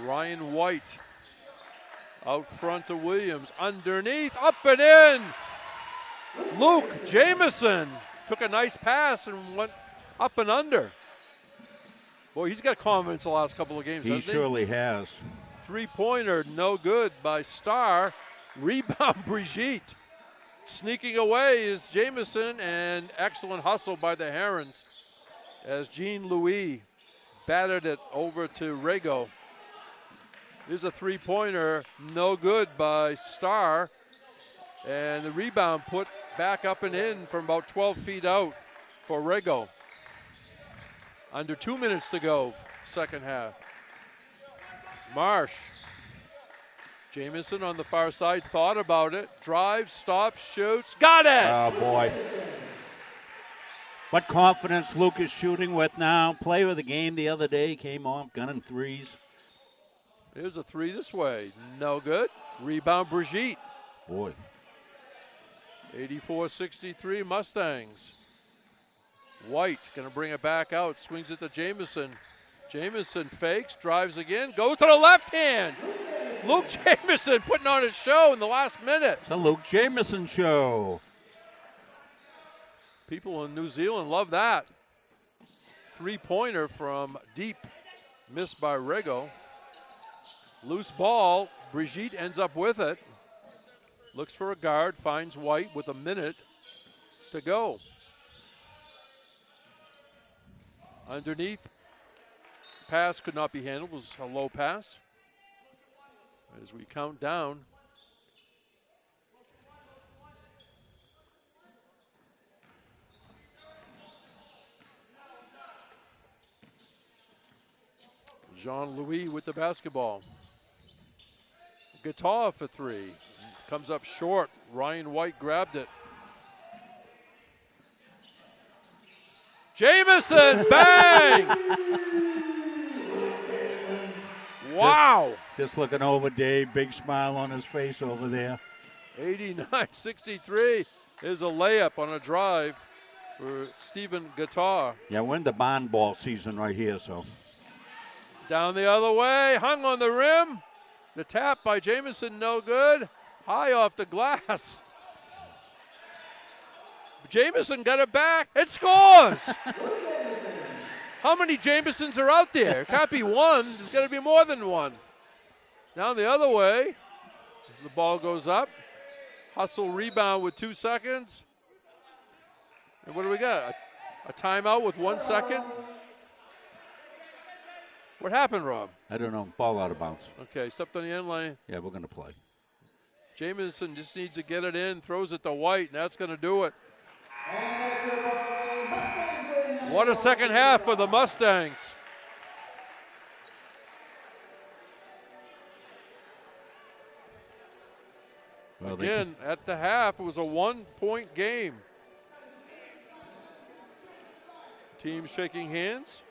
Ryan White out front to Williams. Underneath, up and in. Luke Jamieson took a nice pass and went up and under. Boy, he's got confidence the last couple of games, He hasn't he? surely has. Three-pointer, no good by Starr. Rebound, Brigitte. Sneaking away is Jamieson, and excellent hustle by the Herons as Jean Louis battered it over to Rego. Here's a three-pointer, no good by Starr, and the rebound put back up and in from about 12 feet out for Rego. Under 2 minutes to go, second half. Marsh. Jamieson on the far side, thought about it, drives, stops, shoots, got it! Oh, boy. What confidence Luke is shooting with now. Player of the game the other day, came off gunning threes. Here's a three this way, no good. Rebound, Brigitte. Boy. 84-63 Mustangs. White gonna bring it back out, swings it to Jamieson. Jamieson fakes, drives again, goes to the left hand. Luke Jamieson putting on his show in the last minute. It's a Luke Jamieson show. People in New Zealand love that. Three-pointer from deep, missed by Rego. Loose ball, Brigitte ends up with it. Looks for a guard, finds White with a minute to go. Underneath, pass could not be handled, was a low pass. As we count down. Jean-Louis with the basketball. Guitar for three. Comes up short. Ryan White grabbed it. Jamieson, bang! Wow. Just looking over Dave, big smile on his face over there. 89-63 is a layup on a drive for Stephen Guitar. Yeah, we're in the bond ball season right here, so. Down the other way, hung on the rim. The tap by Jamieson, no good. High off the glass. Jamieson got it back. It scores! How many Jamiesons are out there? It can't be one. There's got to be more than one. Down the other way. The ball goes up. Hustle rebound with 2 seconds. And what do we got? A timeout with 1 second? What happened, Rob? I don't know. Ball out of bounds. Okay, stepped on the end lane. Yeah, we're going to play. Jamieson just needs to get it in, throws it to White, and that's going to do it. What a second half for the Mustangs. Well, again, at the half, it was a 1-point game. Teams shaking hands.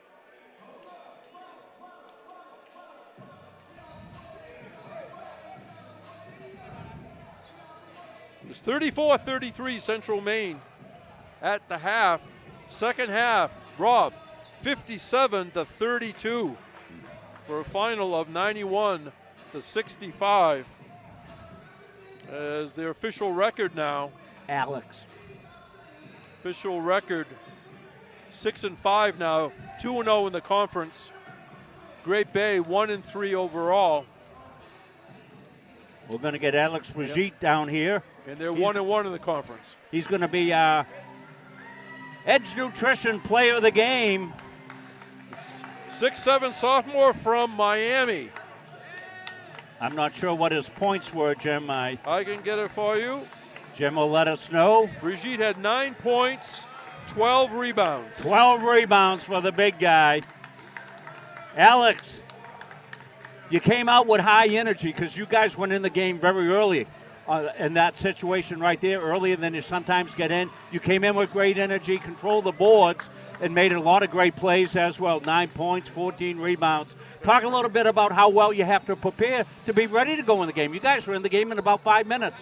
It's 34-33 Central Maine at the half. Second half, Rob, 57-32 for a final of 91-65. As their official record now. Alex. Official record, 6-5 now, 2-0 in the conference. Great Bay, 1-3 overall. We're going to get Alex Brigitte down here. And they're 1-1 in the conference. He's going to be Edge Nutrition Player of the Game. 6'7" sophomore from Miami. I'm not sure what his points were, Jim. I can get it for you. Jim will let us know. Brigitte had 9 points, 12 rebounds. 12 rebounds for the big guy. Alex, you came out with high energy because you guys went in the game very early in that situation right there, earlier than you sometimes get in. You came in with great energy, controlled the boards, and made a lot of great plays as well. 9 points, 14 rebounds. Talk a little bit about how well you have to prepare to be ready to go in the game. You guys were in the game in about 5 minutes.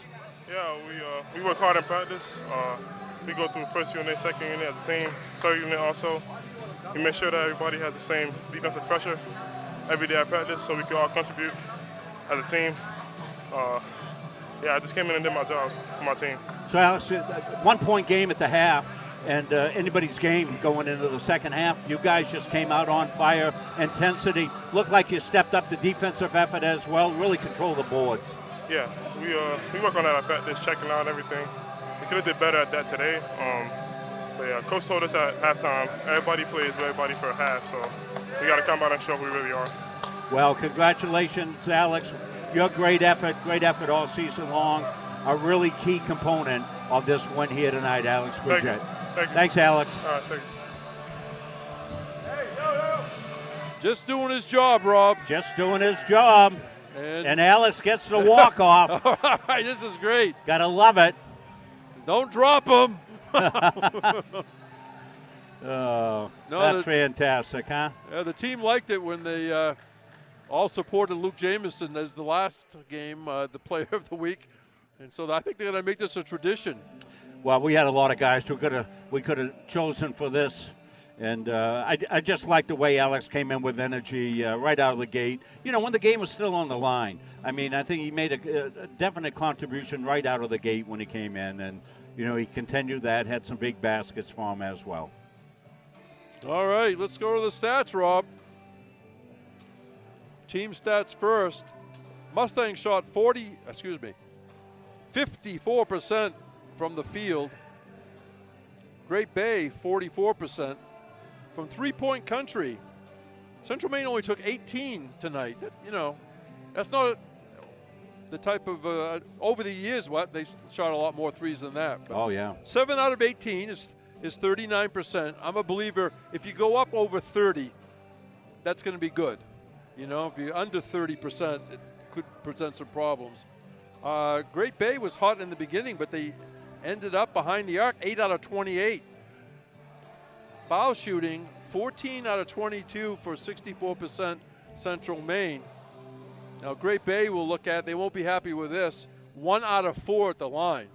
Yeah, we work hard in practice. We go through first unit, second unit as a team, third unit also. We make sure that everybody has the same defensive pressure every day at practice so we can all contribute as a team. I just came in and did my job for my team. So, Alex, 1 point game at the half. And anybody's game going into the second half. You guys just came out on fire, intensity. Looked like you stepped up the defensive effort as well, really control the boards. Yeah, we work on that at practice, checking out everything. We could have did better at that today. But yeah, Coach told us at halftime, everybody plays with everybody for a half, so we got to come out and show who we really are. Well, congratulations, Alex. Your great effort all season long. A really key component of this win here tonight, Alex Bridget. Thanks, Alex. All right, thank you. Just doing his job, Rob. Just doing his job. And Alex gets the walk-off. All right, this is great. Gotta love it. Don't drop him. That's fantastic, huh? Yeah, the team liked it when they all supported Luke Jamison as the last game, the player of the week. And so I think they're going to make this a tradition. Well, we had a lot of guys who we could have chosen for this. And I just like the way Alex came in with energy right out of the gate. You know, when the game was still on the line. I mean, I think he made a definite contribution right out of the gate when he came in. And, you know, he continued that, had some big baskets for him as well. All right, let's go to the stats, Rob. Team stats first. Mustangs shot 54% from the field. Great Bay, 44%. From three-point country, Central Maine only took 18 tonight. You know, that's not the type of, over the years, they shot a lot more threes than that. But oh, yeah. 7 out of 18 is 39%. I'm a believer, if you go up over 30, that's going to be good. You know, if you're under 30%, it could present some problems. Great Bay was hot in the beginning, but they ended up behind the arc, 8 out of 28. Foul shooting, 14 out of 22 for 64% Central Maine. Now, Great Bay will look at, they won't be happy with this, 1 out of 4 at the line.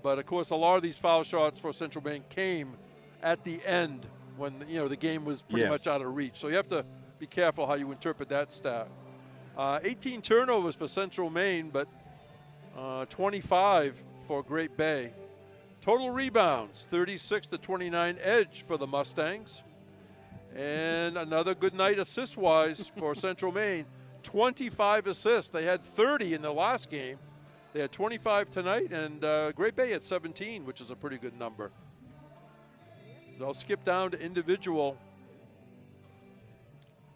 But, of course, a lot of these foul shots for Central Maine came at the end when, you know, the game was pretty much out of reach. So you have to be careful how you interpret that stat. 18 turnovers for Central Maine, but 25 for Great Bay. Total rebounds, 36-29 edge for the Mustangs. And another good night assist-wise for Central Maine, 25 assists. They had 30 in the last game. They had 25 tonight, and Great Bay had 17, which is a pretty good number. I'll skip down to individual.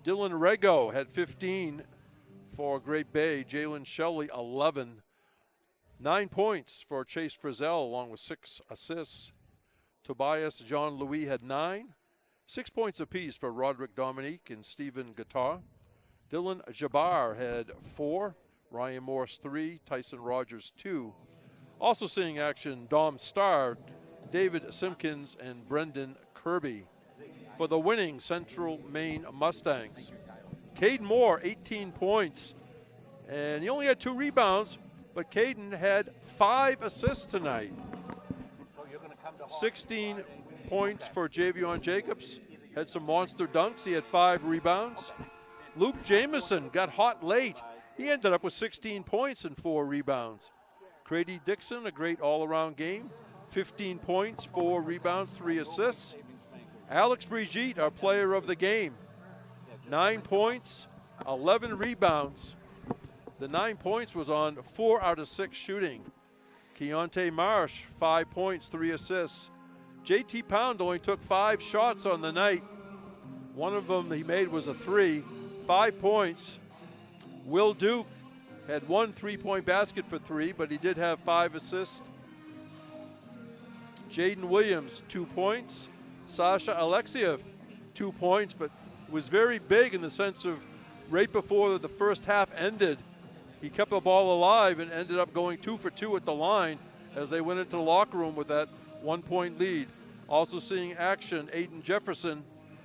Dylan Rego had 15 for Great Bay. Jalen Shelley, 11. 9 points for Chase Frizzell, along with 6 assists. Tobias John Louis had 9. 6 points apiece for Roderick Dominique and Stephen Guitar. Dylan Jabbar had 4. Ryan Morse, 3. Tyson Rogers, 2. Also seeing action, Dom Starr, David Simpkins, and Brendan Kirby for the winning Central Maine Mustangs. Cade Moore, 18 points. And he only had 2 rebounds, but Caden had 5 assists tonight. 16 points for Javion Jacobs. Had some monster dunks. He had 5 rebounds. Luke Jamison got hot late. He ended up with 16 points and 4 rebounds. Grady Dixon, a great all-around game. 15 points, 4 rebounds, 3 assists. Alex Brigitte, our player of the game. 9 points, 11 rebounds. The 9 points was on 4 out of 6 shooting. Keontae Marsh, 5 points, 3 assists. JT Pound only took 5 shots on the night. One of them he made was a 3, 5 points. Will Duke had 1 3-point basket for 3, but he did have 5 assists. Jaden Williams, 2 points. Sasha Alexiev, 2 points, but was very big in the sense of right before the first half ended, he kept the ball alive and ended up going 2 for 2 at the line as they went into the locker room with that 1-point lead. Also seeing action, Aiden Jefferson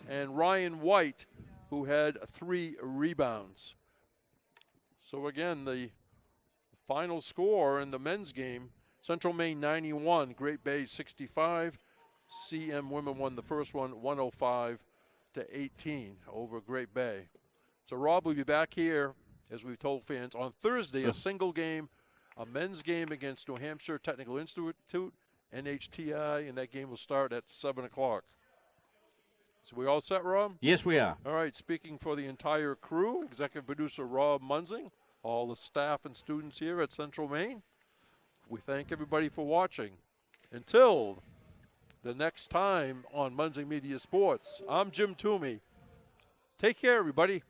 and Ryan White, who had 3 rebounds. So again, the final score in the men's game, Central Maine 91, Great Bay 65. CM women won the first one 105-18 over Great Bay. So Rob will be back here, as we've told fans, on Thursday, a single game, a men's game against New Hampshire Technical Institute, NHTI, and that game will start at 7 o'clock. So we all set, Rob? Yes, we are. All right, speaking for the entire crew, executive producer Rob Munzing, all the staff and students here at Central Maine, we thank everybody for watching. Until the next time on Munzing Media Sports, I'm Jim Toomey. Take care, everybody.